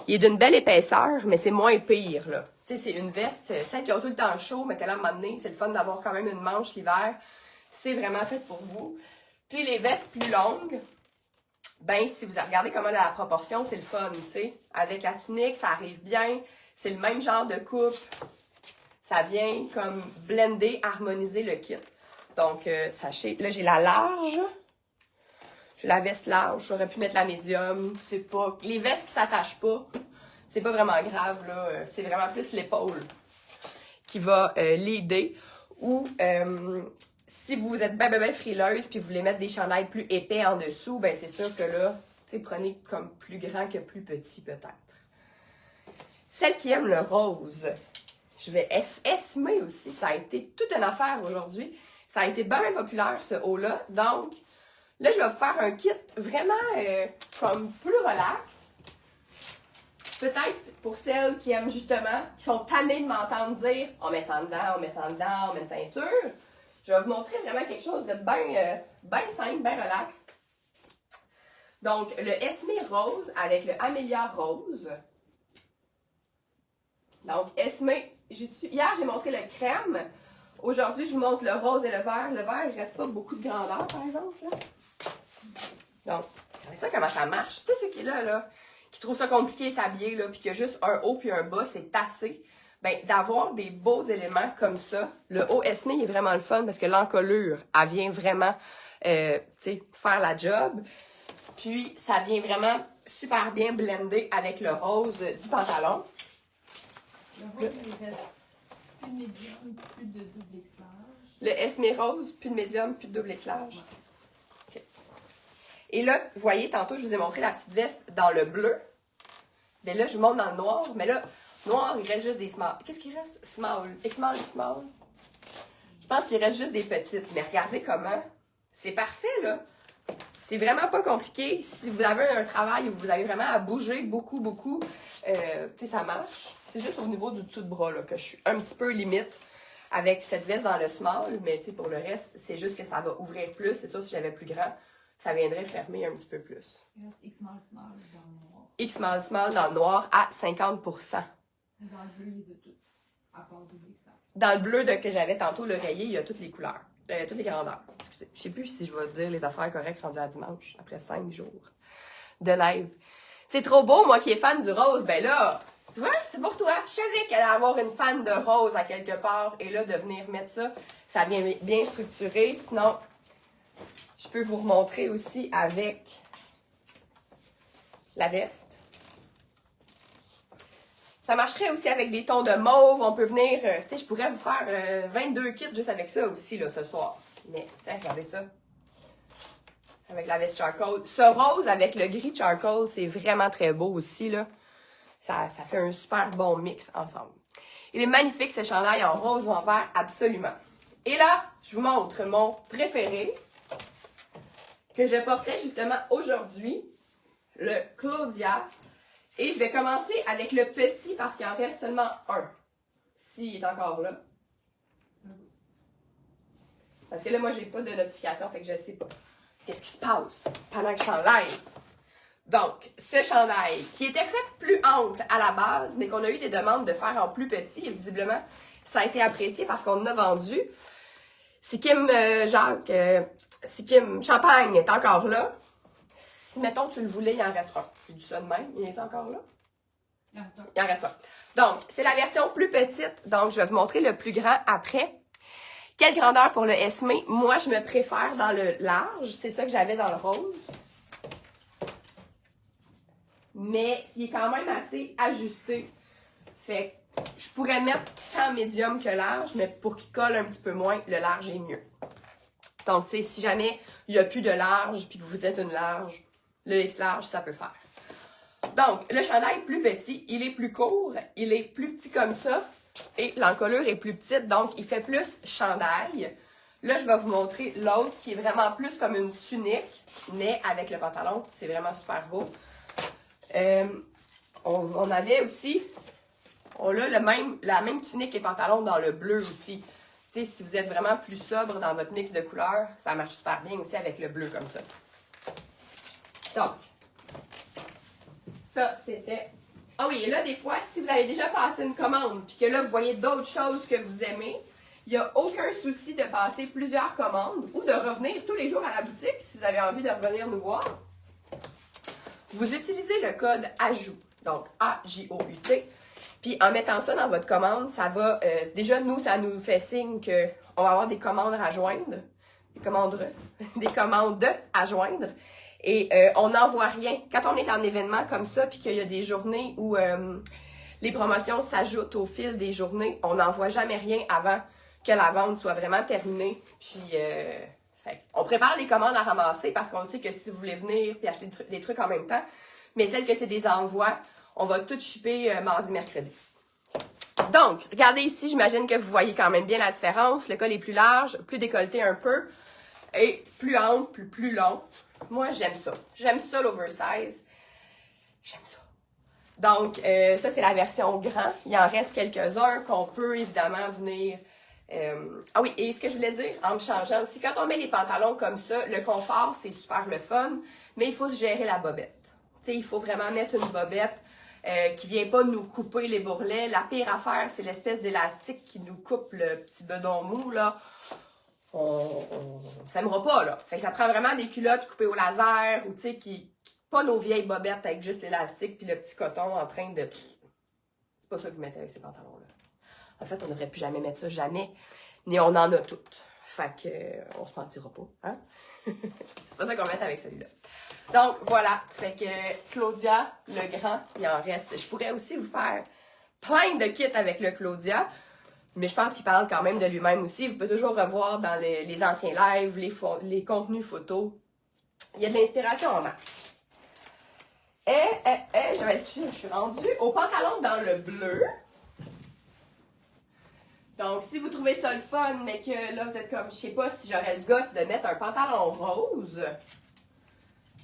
il est d'une belle épaisseur, mais c'est moins pire, là. Tu sais, c'est une veste, celle qui a tout le temps chaud, mais qu'elle a un moment donné, c'est le fun d'avoir quand même une manche l'hiver. C'est vraiment fait pour vous. Puis les vestes plus longues, ben si vous regardez comment la proportion, c'est le fun, tu sais. Avec la tunique, ça arrive bien. C'est le même genre de coupe. Ça vient comme blender, harmoniser le kit. Donc, sachez, là j'ai la large. J'ai la veste large. J'aurais pu mettre la médium. C'est pas. Les vestes qui s'attachent pas, c'est pas vraiment grave, là. C'est vraiment plus l'épaule qui va l'aider. Ou si vous êtes ben frileuse puis vous voulez mettre des chandails plus épais en dessous, ben c'est sûr que là, tu sais, prenez comme plus grand que plus petit peut-être. Celle qui aime le rose, je vais essayer aussi. Ça a été toute une affaire aujourd'hui. Ça a été bien populaire ce haut-là. Donc, là, je vais vous faire un kit vraiment comme plus relax. Peut-être pour celles qui aiment justement, qui sont tannées de m'entendre dire on met ça dedans, on met ça dedans, on met une ceinture. Je vais vous montrer vraiment quelque chose de bien simple, bien relax. Donc, le Esme rose avec le Amelia rose. Donc, Esme, hier, j'ai montré le crème. Aujourd'hui, je vous montre le rose et le vert. Le vert, il ne reste pas beaucoup de grandeur, par exemple. Là. Donc, regardez ça, comment ça marche. Tu sais, ceux qui là, qui trouvent ça compliqué s'habiller, là, puis qu'il y a juste un haut puis un bas, c'est assez. Ben, d'avoir des beaux éléments comme ça. Le haut Esme, il est vraiment le fun parce que l'encolure, elle vient vraiment, tu sais, faire la job. Puis, ça vient vraiment super bien blender avec le rose du pantalon. Le rose, il reste plus de médium, plus de double X large. Le Esme rose, plus de médium, plus de double X large. Okay. Et là, vous voyez, tantôt, je vous ai montré la petite veste dans le bleu. Mais là, je vous montre dans le noir. Mais là, noir, il reste juste des small. Qu'est-ce qu'il reste? Small. Small. Je pense qu'il reste juste des petites. Mais regardez comment. C'est parfait, là. C'est vraiment pas compliqué. Si vous avez un travail où vous avez vraiment à bouger beaucoup, tu sais, ça marche. C'est juste au niveau du dessous de bras, là, que je suis un petit peu limite avec cette veste dans le small. Mais, tu sais, pour le reste, c'est juste que ça va ouvrir plus. C'est sûr, si j'avais plus grand, ça viendrait fermer un petit peu plus. Il reste X small dans le noir. X small dans le noir à 50%. Dans le bleu, il les a toutes. À part double X large. Dans le bleu que j'avais tantôt, l'oreiller, il y a toutes les couleurs. Toutes les grandeurs. Excusez. Je sais plus si je vais dire les affaires correctes rendues à dimanche, après 5 jours de live. C'est trop beau, moi qui est fan du rose. Ben là, Tu vois, c'est pour toi. Je savais qu'elle allait avoir une fan de rose à quelque part. Et là, de venir mettre ça, ça vient bien structuré. Sinon, je peux vous remontrer aussi avec la veste. Ça marcherait aussi avec des tons de mauve. On peut venir, tu sais, je pourrais vous faire 22 kits juste avec ça aussi, là, ce soir. Mais, regardez ça. Avec la veste charcoal. Ce rose avec le gris charcoal, c'est vraiment très beau aussi, là. Ça fait un super bon mix ensemble. Il est magnifique, ce chandail en rose ou en vert, absolument. Et là, je vous montre mon préféré, que je portais justement aujourd'hui, le Claudia. Et je vais commencer avec le petit parce qu'il en reste seulement un. S'il est encore là. Parce que là, moi, j'ai pas de notification, fait que je sais pas. Qu'est-ce qui se passe pendant que je suis en live? Donc, ce chandail, qui était fait plus ample à la base, mais qu'on a eu des demandes de faire en plus petit, et visiblement, ça a été apprécié parce qu'on en a vendu. Sikim Jacques, Sikim Champagne est encore là. Si, mettons, tu le voulais, il en reste un. J'ai dit ça de même, il est encore là? Il en reste un. Il en reste un. Donc, c'est la version plus petite, donc je vais vous montrer le plus grand après. Quelle grandeur pour le Esme? Moi, je me préfère dans le large. C'est ça que j'avais dans le rose. Mais il est quand même assez ajusté. Fait que je pourrais mettre tant médium que large, mais pour qu'il colle un petit peu moins, le large est mieux. Donc, tu sais, si jamais il n'y a plus de large puis que vous êtes une large, le X large, ça peut faire. Donc, le chandail plus petit, il est plus court, il est plus petit comme ça. Et l'encolure est plus petite, donc il fait plus chandail. Là, je vais vous montrer l'autre qui est vraiment plus comme une tunique, mais avec le pantalon. C'est vraiment super beau. On avait aussi, on a la même tunique et pantalon dans le bleu aussi. Tu sais, si vous êtes vraiment plus sobre dans votre mix de couleurs, ça marche super bien aussi avec le bleu comme ça. Donc, ça, c'était... Ah oui, et là, des fois, si vous avez déjà passé une commande, puis que là, vous voyez d'autres choses que vous aimez, il n'y a aucun souci de passer plusieurs commandes ou de revenir tous les jours à la boutique si vous avez envie de revenir nous voir. Vous utilisez le code AJOUT, donc A-J-O-U-T, puis en mettant ça dans votre commande, ça va, déjà, nous, ça nous fait signe qu'on va avoir des commandes à joindre, des commandes à joindre. Et on n'envoie rien. Quand on est en événement comme ça, puis qu'il y a des journées où les promotions s'ajoutent au fil des journées, on n'envoie jamais rien avant que la vente soit vraiment terminée. Puis, on prépare les commandes à ramasser parce qu'on sait que si vous voulez venir puis acheter des trucs en même temps, mais celles que c'est des envois, on va tout shipper mardi, mercredi. Donc, regardez ici, j'imagine que vous voyez quand même bien la différence. Le col est plus large, plus décolleté un peu, et plus ample, plus long. Moi, j'aime ça. J'aime ça, l'oversize. J'aime ça. Donc, ça, c'est la version grand. Il en reste quelques-uns qu'on peut évidemment venir... Ah oui, et ce que je voulais dire, en me changeant aussi, quand on met les pantalons comme ça, le confort, c'est super le fun, mais il faut se gérer la bobette. Tu sais, il faut vraiment mettre une bobette qui vient pas nous couper les bourrelets. La pire affaire, c'est l'espèce d'élastique qui nous coupe le petit bedon mou, là. On s'aimera pas, là. Fait que ça prend vraiment des culottes coupées au laser ou, tu sais, pas nos vieilles bobettes avec juste l'élastique puis le petit coton en train de... C'est pas ça que vous mettez avec ces pantalons-là. En fait, on n'aurait pu jamais mettre ça, jamais. Mais on en a toutes. Fait que, on se mentira pas, hein? C'est pas ça qu'on met avec celui-là. Donc, voilà. Fait que, Claudia, le grand, il en reste. Je pourrais aussi vous faire plein de kits avec le Claudia. Mais je pense qu'il parle quand même de lui-même aussi. Vous pouvez toujours revoir dans les anciens lives, les contenus photos. Il y a de l'inspiration en masse. Je suis rendue au pantalon dans le bleu. Donc, si vous trouvez ça le fun, mais que là, vous êtes comme, je sais pas si j'aurais le goût de mettre un pantalon rose,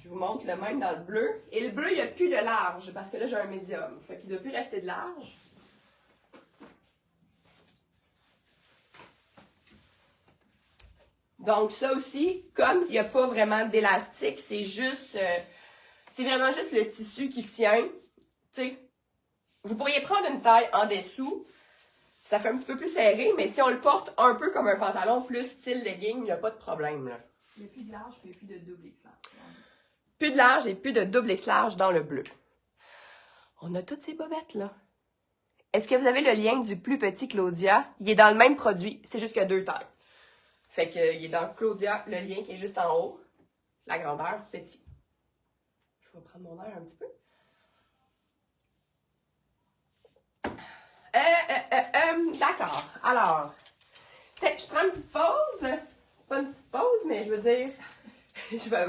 je vous montre le même dans le bleu. Et le bleu, il n'y a plus de large, parce que là, j'ai un médium. Fait qu'il ne doit plus rester de large. Donc, ça aussi, comme il n'y a pas vraiment d'élastique, c'est juste, c'est vraiment juste le tissu qui tient. Tu sais, vous pourriez prendre une taille en dessous, ça fait un petit peu plus serré, mais si on le porte un peu comme un pantalon plus style legging, il n'y a pas de problème, là. Il n'y a plus de large, puis il n'y a plus de double X large. Plus de large et plus de double X large dans le bleu. On a toutes ces bobettes, là. est-ce que vous avez le lien du plus petit Claudia? Il est dans le même produit, c'est juste qu'il y a 2 tailles. Fait que il est dans Claudia, le lien qui est juste en haut, la grandeur, petit. Je vais prendre mon air un petit peu. D'accord. Alors, je prends une petite pause. Pas une petite pause, mais je veux dire, je vais...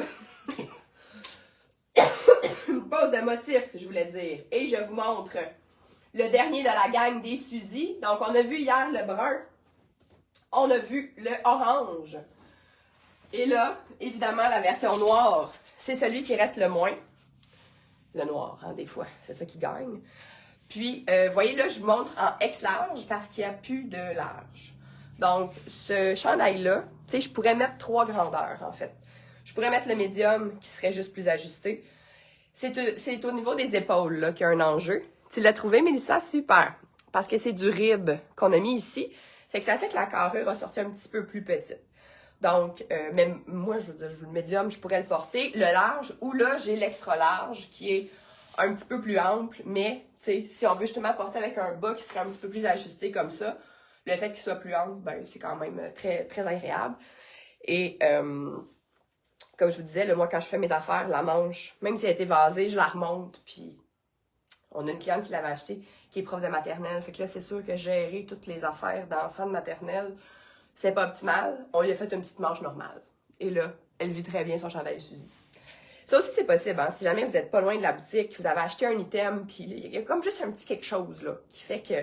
une pause de motif, je voulais dire. Et je vous montre le dernier de la gang des Suzy. Donc, on a vu hier le brun. On a vu le orange. Et là, évidemment, la version noire, c'est celui qui reste le moins. Le noir, hein, des fois, c'est ça qui gagne. Puis, vous voyez là, je vous montre en X large parce qu'il n'y a plus de large. Donc, ce chandail-là, tu sais, je pourrais mettre 3 grandeurs, en fait. Je pourrais mettre le médium qui serait juste plus ajusté. C'est au niveau des épaules là, qu'il y a un enjeu. Tu l'as trouvé, Mélissa? Super! Parce que c'est du rib qu'on a mis ici. Fait que ça fait que la carrure a sorti un petit peu plus petite. Donc, même moi, je veux dire, le médium, je pourrais le porter. Le large, ou là, j'ai l'extra large qui est un petit peu plus ample, mais, tu sais, si on veut justement porter avec un bas qui serait un petit peu plus ajusté comme ça, le fait qu'il soit plus ample, ben, c'est quand même très, très agréable. Et, comme je vous disais, là, moi, quand je fais mes affaires, la manche, même si elle a été vasée, je la remonte, puis on a une cliente qui l'avait achetée, qui est prof de maternelle. Fait que là, c'est sûr que gérer toutes les affaires d'enfants de maternelle, c'est pas optimal. On lui a fait une petite manche normale. Et là, elle vit très bien son chandail Suzy. Ça aussi, c'est possible. Hein? Si jamais vous n'êtes pas loin de la boutique, vous avez acheté un item, puis il y a comme juste un petit quelque chose là qui fait que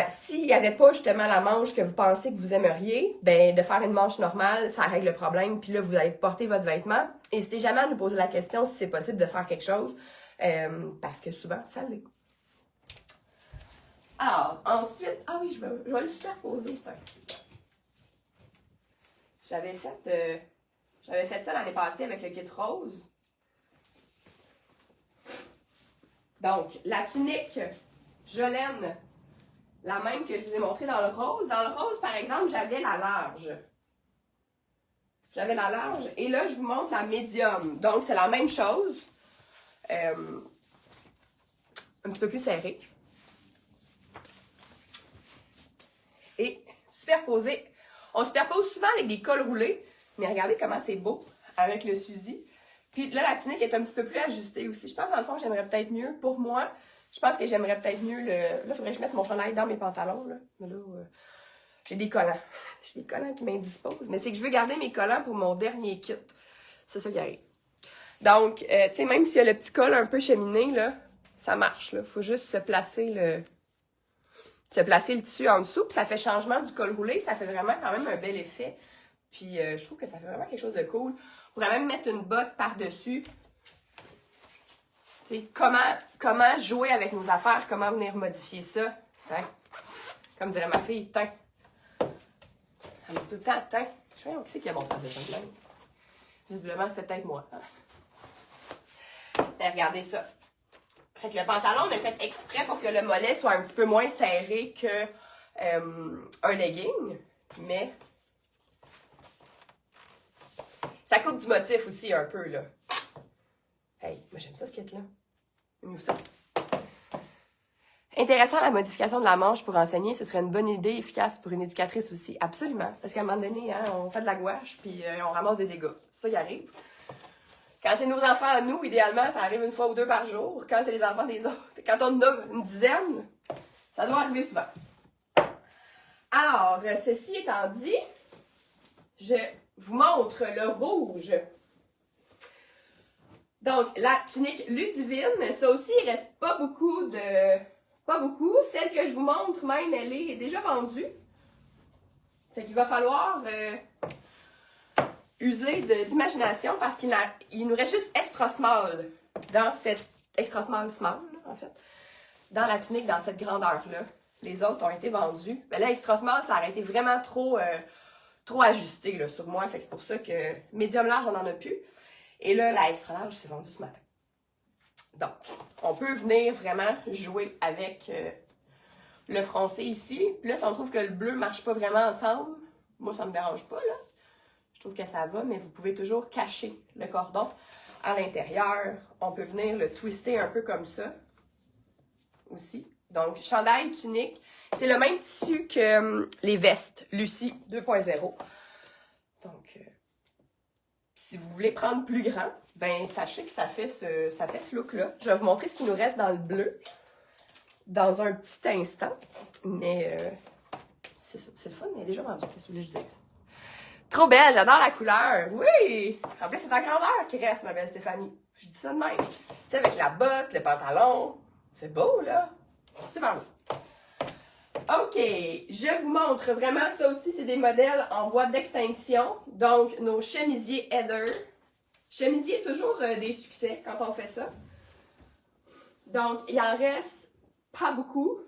s'il n'y avait pas justement la manche que vous pensez que vous aimeriez, ben de faire une manche normale, ça règle le problème. Puis là, vous allez porter votre vêtement. N'hésitez jamais à nous poser la question si c'est possible de faire quelque chose, parce que souvent, ça l'est. Alors, ensuite, ah oui, je vais le superposer. J'avais fait ça l'année passée avec le kit rose. Donc, la tunique Jolene, la même que je vous ai montrée dans le rose. Dans le rose, par exemple, j'avais la large. J'avais la large. Et là, je vous montre la médium. Donc, c'est la même chose. Un petit peu plus serré. Et superposé. On superpose souvent avec des cols roulés. Mais regardez comment c'est beau avec le Suzy. Puis là, la tunique est un petit peu plus ajustée aussi. Je pense, dans le fond, j'aimerais peut-être mieux. Pour moi, je pense que j'aimerais peut-être mieux le... Là, il faudrait que je mette mon chandail dans mes pantalons. Là. Mais là, j'ai des collants. J'ai des collants qui m'indisposent. Mais c'est que je veux garder mes collants pour mon dernier kit. C'est ça qui arrive. Donc, tu sais, même s'il y a le petit col un peu cheminé, là, ça marche. Il faut juste se placer le tissu en dessous. Puis ça fait changement du col roulé. Ça fait vraiment quand même un bel effet. Puis je trouve que ça fait vraiment quelque chose de cool. On pourrait même mettre une botte par-dessus. Tu sais, comment jouer avec nos affaires, comment venir modifier ça. Hein? Comme dirait ma fille, tiens. Elle me dit tout le temps, tiens. Je sais pas qui c'est qui a mon transition de même. Visiblement, c'était peut-être moi. Et regardez ça. Fait que le pantalon, on a fait exprès pour que le mollet soit un petit peu moins serré que un legging. Mais ça coupe du motif aussi un peu, là. Hey, moi j'aime ça, ce kit-là. Aimez-vous ça? Intéressant, la modification de la manche pour enseigner, ce serait une bonne idée efficace pour une éducatrice aussi. Absolument. Parce qu'à un moment donné, hein, on fait de la gouache, puis on ramasse des dégâts. C'est ça qui arrive. Quand c'est nos enfants à nous, idéalement, ça arrive une fois ou 2 par jour. Quand c'est les enfants des autres, quand on en a une dizaine, ça doit arriver souvent. Alors, ceci étant dit, je vous montre le rouge. Donc, la tunique Ludivine, ça aussi, il reste pas beaucoup. Celle que je vous montre même, elle est déjà vendue. Fait qu'il va falloir user d'imagination parce qu'il nous reste juste extra small dans cette extra small, en fait, dans la tunique, dans cette grandeur-là. Les autres ont été vendus. Mais là, extra small, ça aurait été vraiment trop ajusté là, sur moi. Fait que c'est pour ça que médium large, on n'en a plus. Et là, la extra large, c'est vendu ce matin. Donc, on peut venir vraiment jouer avec le froncé ici. Puis là, si on trouve que le bleu ne marche pas vraiment ensemble, moi, ça ne me dérange pas, là. Je trouve que ça va, mais vous pouvez toujours cacher le cordon à l'intérieur. On peut venir le twister un peu comme ça, aussi. Donc, chandail, tunique. C'est le même tissu que les vestes Lucie 2.0. Donc, si vous voulez prendre plus grand, ben sachez que ça fait ce look-là. Je vais vous montrer ce qui nous reste dans le bleu dans un petit instant. Mais c'est ça, c'est le fun, mais elle est déjà vendue. Qu'est-ce que je dis? Trop belle, j'adore la couleur. Oui! En plus, c'est ta grandeur qui reste, ma belle Stéphanie. Je dis ça de même. Tu sais, avec la botte, le pantalon. C'est beau, là. Super beau. OK, je vous montre vraiment, ça aussi, c'est des modèles en voie d'extinction. Donc, nos chemisiers Heather. Chemisier, toujours des succès quand on fait ça. Donc, il en reste pas beaucoup.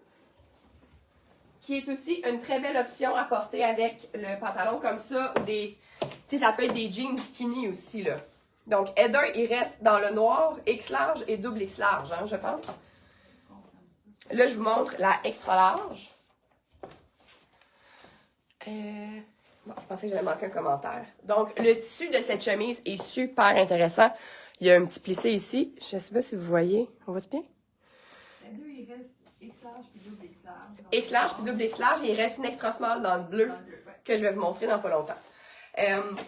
Qui est aussi une très belle option à porter avec le pantalon comme ça. Ou des, tu sais, ça peut être des jeans skinny aussi, là. Donc, Heather, il reste dans le noir, X large et double X large, hein, je pense. Là, je vous montre la extra large. Bon, je pensais que j'avais manqué un commentaire. Donc, le tissu de cette chemise est super intéressant. Il y a un petit plissé ici. Je ne sais pas si vous voyez. On voit-tu bien? Les deux, il reste X large puis double X large. X large puis double X large. Il reste une extra small dans le bleu, que je vais vous montrer dans pas longtemps.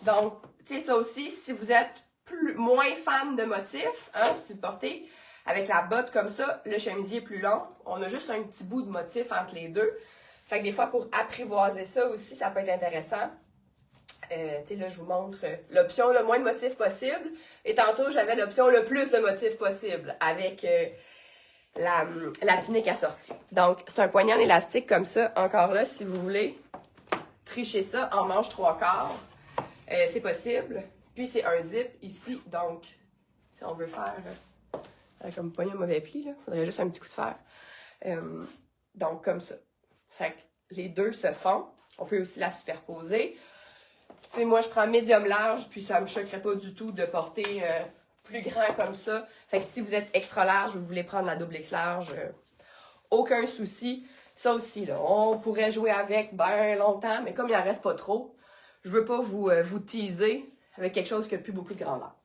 Donc, tu sais, ça aussi, si vous êtes moins fan de motifs, hein, si vous portez avec la botte comme ça, le chemisier est plus long. On a juste un petit bout de motif entre les deux. Fait que des fois, pour apprivoiser ça aussi, ça peut être intéressant. Tu sais, là, je vous montre l'option le moins de motifs possible. Et tantôt, j'avais l'option le plus de motifs possible avec la tunique assortie. Donc, c'est un poignet en élastique comme ça. Encore là, si vous voulez tricher ça en manche 3/4, c'est possible. Puis, c'est un zip ici. Donc, si on veut faire comme poignet mauvais pli, il faudrait juste un petit coup de fer. Donc, comme ça. Fait que les deux se font. On peut aussi la superposer. Tu sais, moi, je prends médium large, puis ça me choquerait pas du tout de porter plus grand comme ça. Fait que si vous êtes extra large, vous voulez prendre la double X large, aucun souci. Ça aussi, là, on pourrait jouer avec bien longtemps, mais comme il en reste pas trop, je veux pas vous teaser avec quelque chose qui a plus beaucoup de grandeur.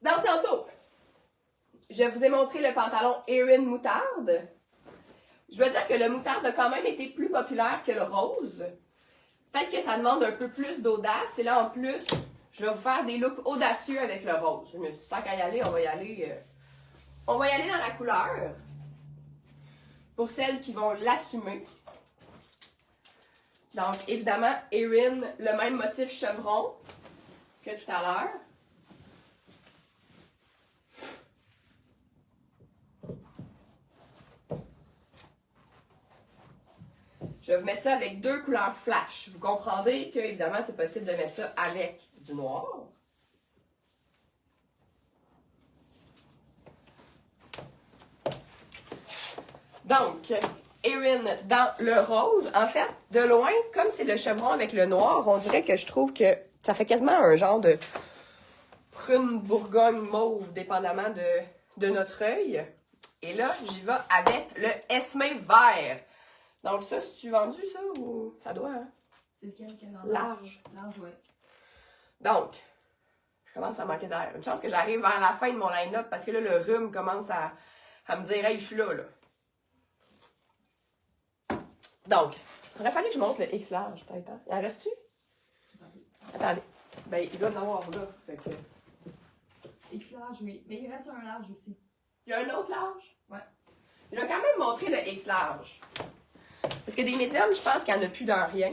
Dans tantôt, je vous ai montré le pantalon Erin Moutarde. Je dois dire que le moutarde a quand même été plus populaire que le rose. Peut-être que ça demande un peu plus d'audace. Et là, en plus, je vais vous faire des looks audacieux avec le rose. Je me suis dit, tant qu'à y aller, on va y aller dans la couleur. Pour celles qui vont l'assumer. Donc, évidemment, Erin, le même motif chevron que tout à l'heure. Je vais vous mettre ça avec deux couleurs flash. Vous comprendrez que, évidemment, c'est possible de mettre ça avec du noir. Donc, Erin dans le rose. En fait, de loin, comme c'est le chevron avec le noir, on dirait que je trouve que ça fait quasiment un genre de prune bourgogne mauve, dépendamment de notre œil. Et là, j'y vais avec le esmé vert. Donc ça, c'est-tu vendu, ça, ou ça doit, hein? C'est lequel qui est dans large. Large, oui. Donc, je commence à manquer d'air. Une chance que j'arrive vers la fin de mon line-up parce que là, le rhume commence à me dire « Hey, je suis là, là. » Donc, il aurait fallu que je monte le X large, peut-être. Hein? Il en reste-tu? Attendez. Ben, il doit en avoir là. Fait que... X large, oui. Mais il reste un large aussi. Il y a un autre large? Ouais. Il a quand même montré le X large. Parce que des médiums, je pense qu'il n'y en a plus dans rien.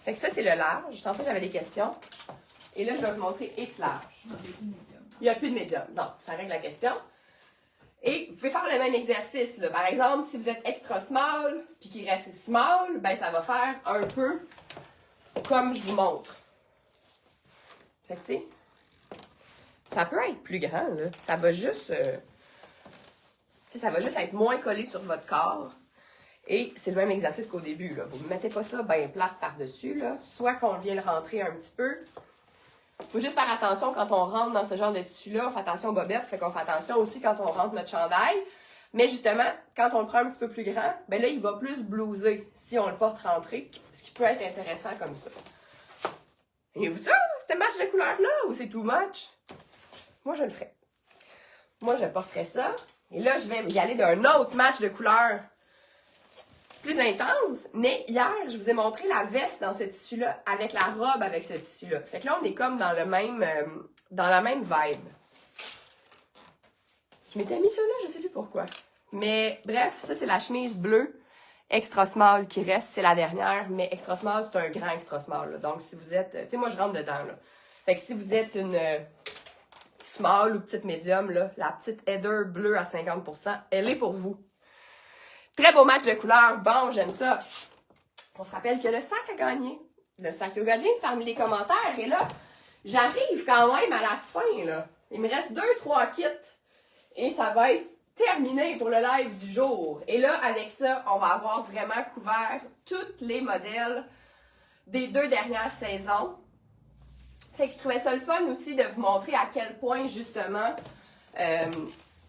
Fait que ça, c'est le large. Tantôt, j'avais des questions. Et là, je vais vous montrer X large. Il n'y a plus de médium. Donc, ça règle la question. Et vous pouvez faire le même exercice. Là. Par exemple, si vous êtes extra small, puis qu'il reste small, ben ça va faire un peu comme je vous montre. Fait que, tu sais, ça peut être plus grand, là. Ça va juste... ça va juste être moins collé sur votre corps. Et c'est le même exercice qu'au début. Là. Vous ne mettez pas ça bien plate par-dessus. Là. Soit qu'on vient le rentrer un petit peu. Il faut juste faire attention quand on rentre dans ce genre de tissu-là. On fait attention aux bobettes. Fait qu'on fait attention aussi quand on rentre notre chandail. Mais justement, quand on le prend un petit peu plus grand, ben là, il va plus blouser si on le porte rentré. Ce qui peut être intéressant comme ça. Voyez-vous ça? Ce match de couleurs-là ou c'est too much? Moi, je le ferais. moi, je porterais ça. Et là, je vais y aller d'un autre match de couleurs plus intense. Mais hier, je vous ai montré la veste dans ce tissu-là avec la robe avec ce tissu-là. Fait que là, on est comme dans le même, dans la même vibe. Je m'étais mis ça là, je sais plus pourquoi. Mais bref, ça, c'est la chemise bleue extra small qui reste. C'est la dernière, mais extra small, c'est un grand extra small. Là. Donc, si vous êtes... Tu sais, moi, je rentre dedans. Là. Fait que si vous êtes une small ou petite médium, là, la petite header bleue à 50%, elle est pour vous. Très beau match de couleurs. Bon, j'aime ça. On se rappelle que le sac a gagné. Le sac Yoga Jeans parmi les commentaires. Et là, j'arrive quand même à la fin. Là. Il me reste 2-3 kits. Et ça va être terminé pour le live du jour. Et là, avec ça, on va avoir vraiment couvert tous les modèles des 2 dernières saisons. Fait que je trouvais ça le fun aussi de vous montrer à quel point, justement, tu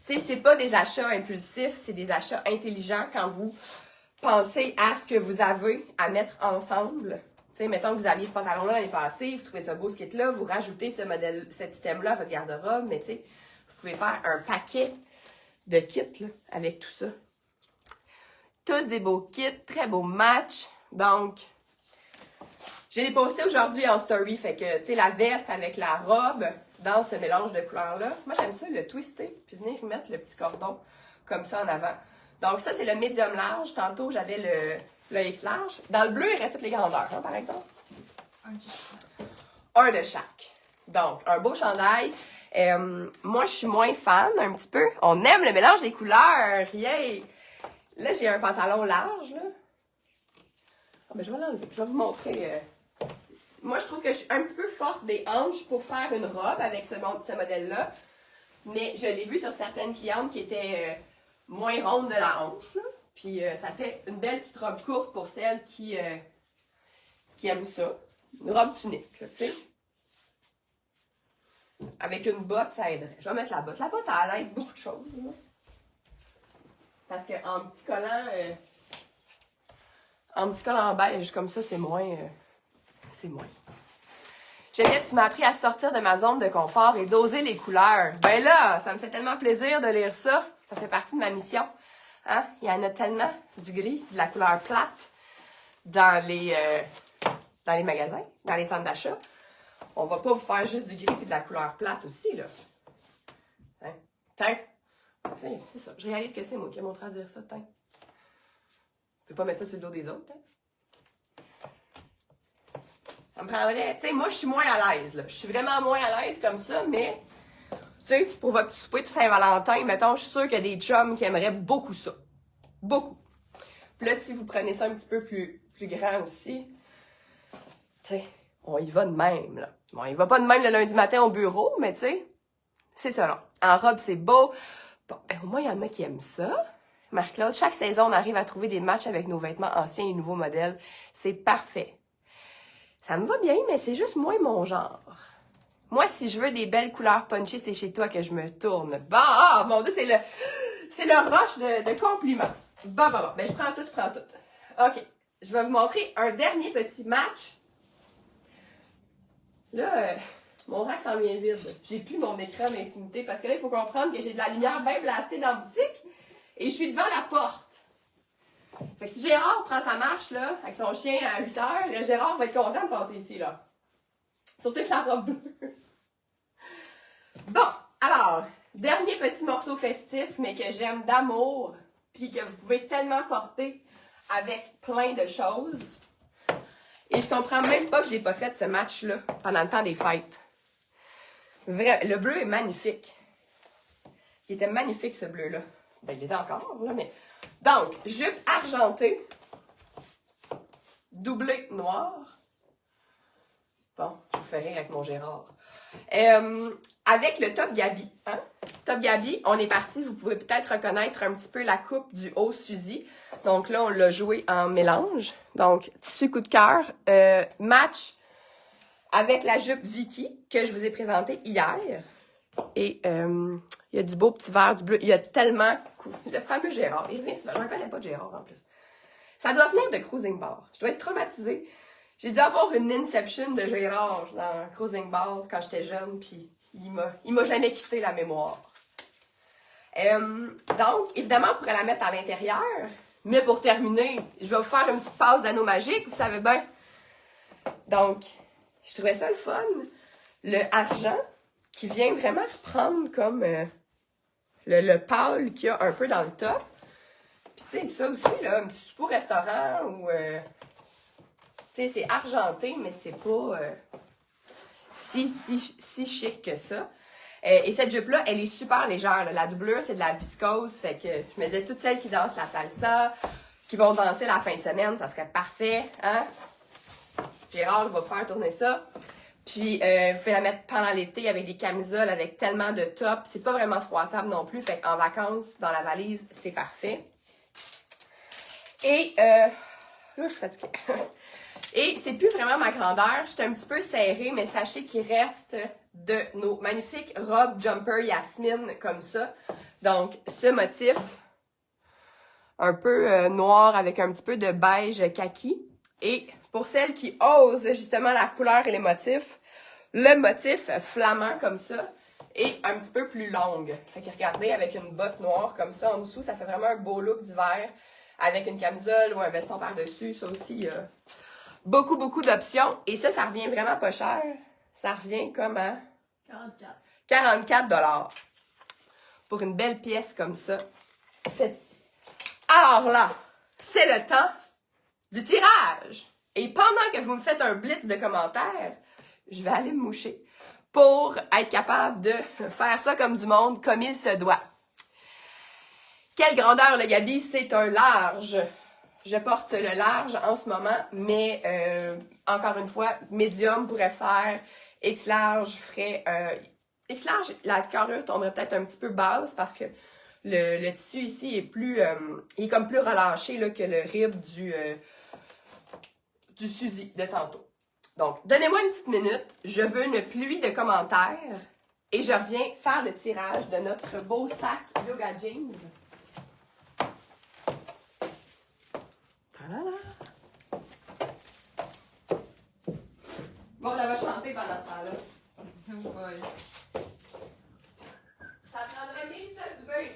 sais, c'est pas des achats impulsifs, c'est des achats intelligents quand vous pensez à ce que vous avez à mettre ensemble. Tu sais, mettons que vous aviez ce pantalon-là l'année passée, vous trouvez ça beau ce kit-là, vous rajoutez ce modèle, cet item-là à votre garde-robe, mais tu sais, vous pouvez faire un paquet de kits là, avec tout ça. Tous des beaux kits, très beaux matchs. Donc, j'ai posté aujourd'hui en story, fait que, tu sais, la veste avec la robe dans ce mélange de couleurs-là. Moi, j'aime ça, le twister, puis venir mettre le petit cordon comme ça en avant. Donc, ça, c'est le médium large. Tantôt, j'avais le X large. Dans le bleu, il reste toutes les grandeurs, hein, par exemple. Un de chaque. Donc, un beau chandail. Moi, je suis moins fan, un petit peu. On aime le mélange des couleurs. Yay! Là, j'ai un pantalon large, là. Ah, ben, je vais l'enlever. Je vais vous montrer. Moi, je trouve que je suis un petit peu forte des hanches pour faire une robe avec ce modèle-là. Mais je l'ai vu sur certaines clientes qui étaient moins rondes de la hanche, là. Puis, ça fait une belle petite robe courte pour celles qui aiment ça. Une robe tunique, tu sais. Avec une botte, ça aiderait. Je vais mettre la botte. La botte, elle aide beaucoup de choses, là. Parce qu'en petit collant beige, comme ça, c'est moins. Jeannette, tu m'as appris à sortir de ma zone de confort et d'oser les couleurs. Ben là, ça me fait tellement plaisir de lire ça. Ça fait partie de ma mission. Hein? Il y en a tellement du gris, de la couleur plate dans les magasins, dans les centres d'achat. On va pas vous faire juste du gris et de la couleur plate aussi, là. Hein? Teint. C'est ça. Je réalise que c'est moi qui ai montré à dire ça, teint. Je peux pas mettre ça sur le dos des autres, hein? Ça me prendrait... Tu sais, moi, je suis moins à l'aise, là. Je suis vraiment moins à l'aise comme ça, mais... Tu sais, pour votre petit souper de Saint-Valentin, mettons, je suis sûre qu'il y a des chums qui aimeraient beaucoup ça. Beaucoup. Puis là, si vous prenez ça un petit peu plus grand aussi, tu sais, on y va de même, là. Bon, il va pas de même le lundi matin au bureau, mais tu sais, c'est ça, là. En robe, c'est beau. Bon, ben, au moins, il y en a qui aiment ça. Marc-Claude, chaque saison, on arrive à trouver des matchs avec nos vêtements anciens et nouveaux modèles. C'est parfait. Ça me va bien, mais c'est juste moins mon genre. Moi, si je veux des belles couleurs punchées, c'est chez toi que je me tourne. Bon, ah, mon Dieu, c'est le rush de compliments. Bon. Ben, je prends tout. OK. Je vais vous montrer un dernier petit match. Là, mon rack s'en vient vide. J'ai plus mon écran d'intimité parce que là, il faut comprendre que j'ai de la lumière bien blastée dans la boutique et je suis devant la porte. Fait que si Gérard prend sa marche, là, avec son chien à 8 heures, là, Gérard va être content de passer ici, là. Surtout avec la robe bleue. Bon, alors, dernier petit morceau festif, mais que j'aime d'amour, puis que vous pouvez tellement porter avec plein de choses. Et je comprends même pas que j'ai pas fait ce match-là pendant le temps des fêtes. Vrai, le bleu est magnifique. Il était magnifique, ce bleu-là. Ben, il était encore, là, mais... Donc, jupe argentée, doublé noir. Bon, je vous fais rire avec mon Gérard. Avec le top Gabi. Hein? Top Gabi, on est parti. Vous pouvez peut-être reconnaître un petit peu la coupe du haut Suzy. Donc là, on l'a joué en mélange. Donc, tissu coup de cœur. Match avec la jupe Vicky que je vous ai présentée hier. Et il y a du beau petit vert, du bleu. Il y a tellement... Le fameux Gérard. Il revient souvent. Je ne connais pas de Gérard en plus. Ça doit venir de Cruising Bar. Je dois être traumatisée. J'ai dû avoir une inception de Gérard dans Cruising Bar quand j'étais jeune, puis il m'a jamais quitté la mémoire. Donc, évidemment, on pourrait la mettre à l'intérieur. Mais pour terminer, je vais vous faire une petite passe d'anneau magique, vous savez bien. Donc, je trouvais ça le fun. Le argent qui vient vraiment reprendre comme le pâle qu'il y a un peu dans le top. Puis tu sais, ça aussi, là, un petit souper au restaurant ou... tu sais, c'est argenté, mais c'est pas si chic que ça. Et cette jupe-là, elle est super légère. Là. La doublure, c'est de la viscose. Fait que je me disais, toutes celles qui dansent la salsa, qui vont danser la fin de semaine, ça serait parfait. Hein? Gérard va faire tourner ça. Puis, vous pouvez la mettre pendant l'été avec des camisoles, avec tellement de tops. C'est pas vraiment froissable non plus. Fait qu'en vacances, dans la valise, c'est parfait. Et, là, je suis fatiguée. Et c'est plus vraiment ma grandeur. Je suis un petit peu serrée, mais sachez qu'il reste de nos magnifiques robes jumper Yasmine comme ça. Donc, ce motif, un peu noir avec un petit peu de beige kaki. Et pour celles qui osent justement la couleur et les motifs, le motif flamand comme ça est un petit peu plus longue. Fait que regardez, avec une botte noire comme ça en dessous, ça fait vraiment un beau look d'hiver. Avec une camisole ou un veston par-dessus, ça aussi, beaucoup d'options. Et ça revient vraiment pas cher. Ça revient comme à 44 $ pour une belle pièce comme ça. Faites ici. Alors là, c'est le temps du tirage. Et pendant que vous me faites un blitz de commentaires, je vais aller me moucher pour être capable de faire ça comme du monde, comme il se doit. Quelle grandeur, le Gabi? C'est un large. Je porte le large en ce moment, mais encore une fois, médium pourrait faire. X large ferait... X large, la carrure tomberait peut-être un petit peu basse parce que le tissu ici est plus... il est comme plus relâché là, que le rib du Suzy de tantôt. Donc, donnez-moi une petite minute. Je veux une pluie de commentaires et je reviens faire le tirage de notre beau sac Yoga Jeans. Bon, elle va chanter pendant ce temps-là. Oh boy. Ça prendrait Mélissa Dubé.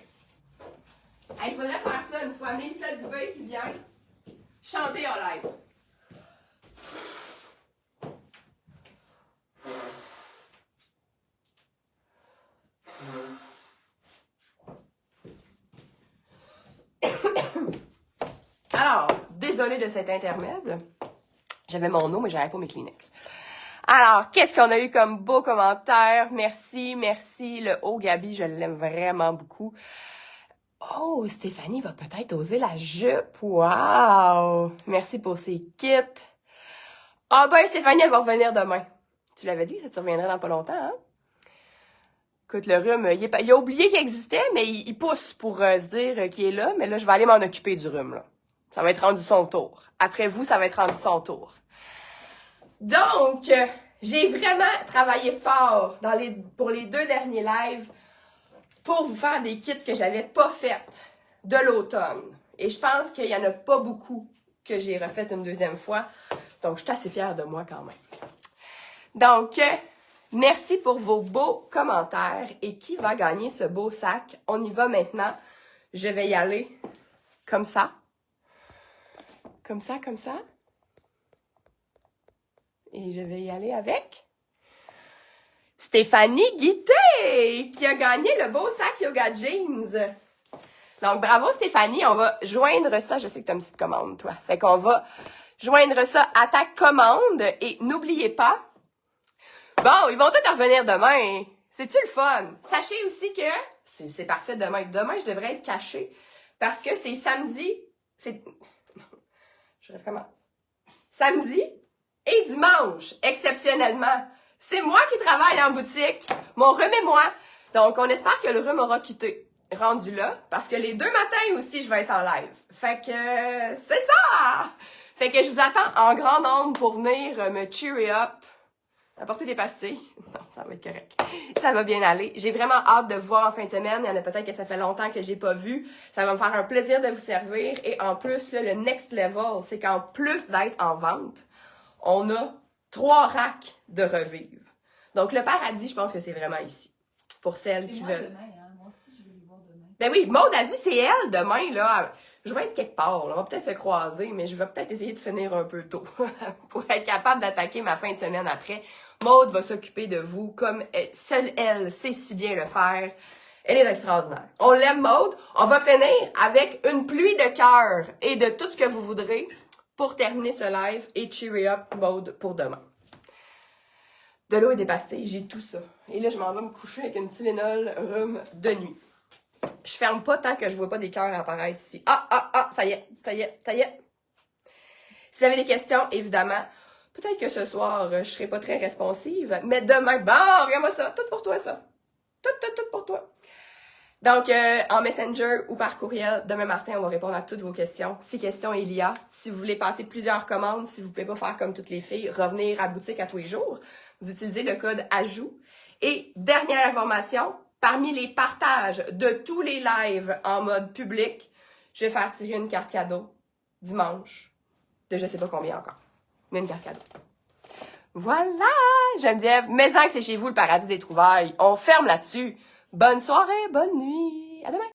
Il faudrait faire ça une fois. Mélissa Dubé qui vient chanter en live. Alors, désolée de cet intermède. J'avais mon eau, mais j'avais pas mes Kleenex. Alors, qu'est-ce qu'on a eu comme beau commentaire? Merci, merci. Le haut Gabi, je l'aime vraiment beaucoup. Oh, Stéphanie va peut-être oser la jupe. Wow! Merci pour ces kits. Ah ben, Stéphanie, elle va revenir demain. Tu l'avais dit, ça te reviendrait dans pas longtemps, hein? Écoute, le rhume, il a oublié qu'il existait, mais il pousse pour se dire qu'il est là. Mais là, je vais aller m'en occuper du rhume, là. Ça va être rendu son tour. Après vous, ça va être rendu son tour. Donc, j'ai vraiment travaillé fort pour les 2 derniers lives pour vous faire des kits que j'avais pas faites de l'automne. Et je pense qu'il y en a pas beaucoup que j'ai refaites une deuxième fois. Donc, je suis assez fière de moi quand même. Donc, merci pour vos beaux commentaires. Et qui va gagner ce beau sac? On y va maintenant. Je vais y aller comme ça. Comme ça, comme ça. Et je vais y aller avec Stéphanie Guité, qui a gagné le beau sac Yoga Jeans. Donc, bravo Stéphanie, on va joindre ça. Je sais que tu as une petite commande, toi. Fait qu'on va joindre ça à ta commande. Et n'oubliez pas, bon, ils vont tous revenir demain. C'est-tu le fun? Sachez aussi que, c'est parfait demain. Demain, je devrais être cachée parce que c'est samedi. Je recommence. Samedi et dimanche, exceptionnellement. C'est moi qui travaille en boutique. Mon rhume et moi. Donc, on espère que le rhume aura quitté. Rendu là. Parce que les 2 matins aussi, je vais être en live. Fait que, c'est ça! Fait que je vous attends en grand nombre pour venir me cheer up. Apporter des pastilles. Non, ça va être correct. Ça va bien aller. J'ai vraiment hâte de vous voir en fin de semaine. Il y en a peut-être que ça fait longtemps que j'ai pas vu. Ça va me faire un plaisir de vous servir. Et en plus, là, le next level, c'est qu'en plus d'être en vente, on a 3 racks de revivre. Donc, le paradis, je pense que c'est vraiment ici. Pour celles qui veulent. Demain, hein? Moi aussi, je vais les voir demain. Ben oui, Maud a dit, c'est elle demain, là. Je vais être quelque part, là. On va peut-être se croiser, mais je vais peut-être essayer de finir un peu tôt pour être capable d'attaquer ma fin de semaine après. Maud va s'occuper de vous comme seule elle sait si bien le faire. Elle est extraordinaire. On l'aime, Maud. On va finir avec une pluie de cœur et de tout ce que vous voudrez pour terminer ce live et cheery up, Maud, pour demain. De l'eau et des pastilles, j'ai tout ça. Et là, je m'en vais me coucher avec une Tylenol rhum de nuit. Je ferme pas tant que je vois pas des cœurs apparaître ici. Ça y est. Si vous avez des questions, évidemment, peut-être que ce soir, je serai pas très responsive, mais demain, bon, regarde-moi ça, tout pour toi, ça. Tout pour toi. Donc, en Messenger ou par courriel, demain matin, on va répondre à toutes vos questions. Si questions il y a, si vous voulez passer plusieurs commandes, si vous ne pouvez pas faire comme toutes les filles, revenir à boutique à tous les jours, vous utilisez le code AJOUT. Et dernière information, parmi les partages de tous les lives en mode public, je vais faire tirer une carte cadeau dimanche de je sais pas combien encore, mais une carte cadeau. Voilà, Geneviève, mais en que c'est chez vous le paradis des trouvailles. On ferme là-dessus. Bonne soirée, bonne nuit. À demain.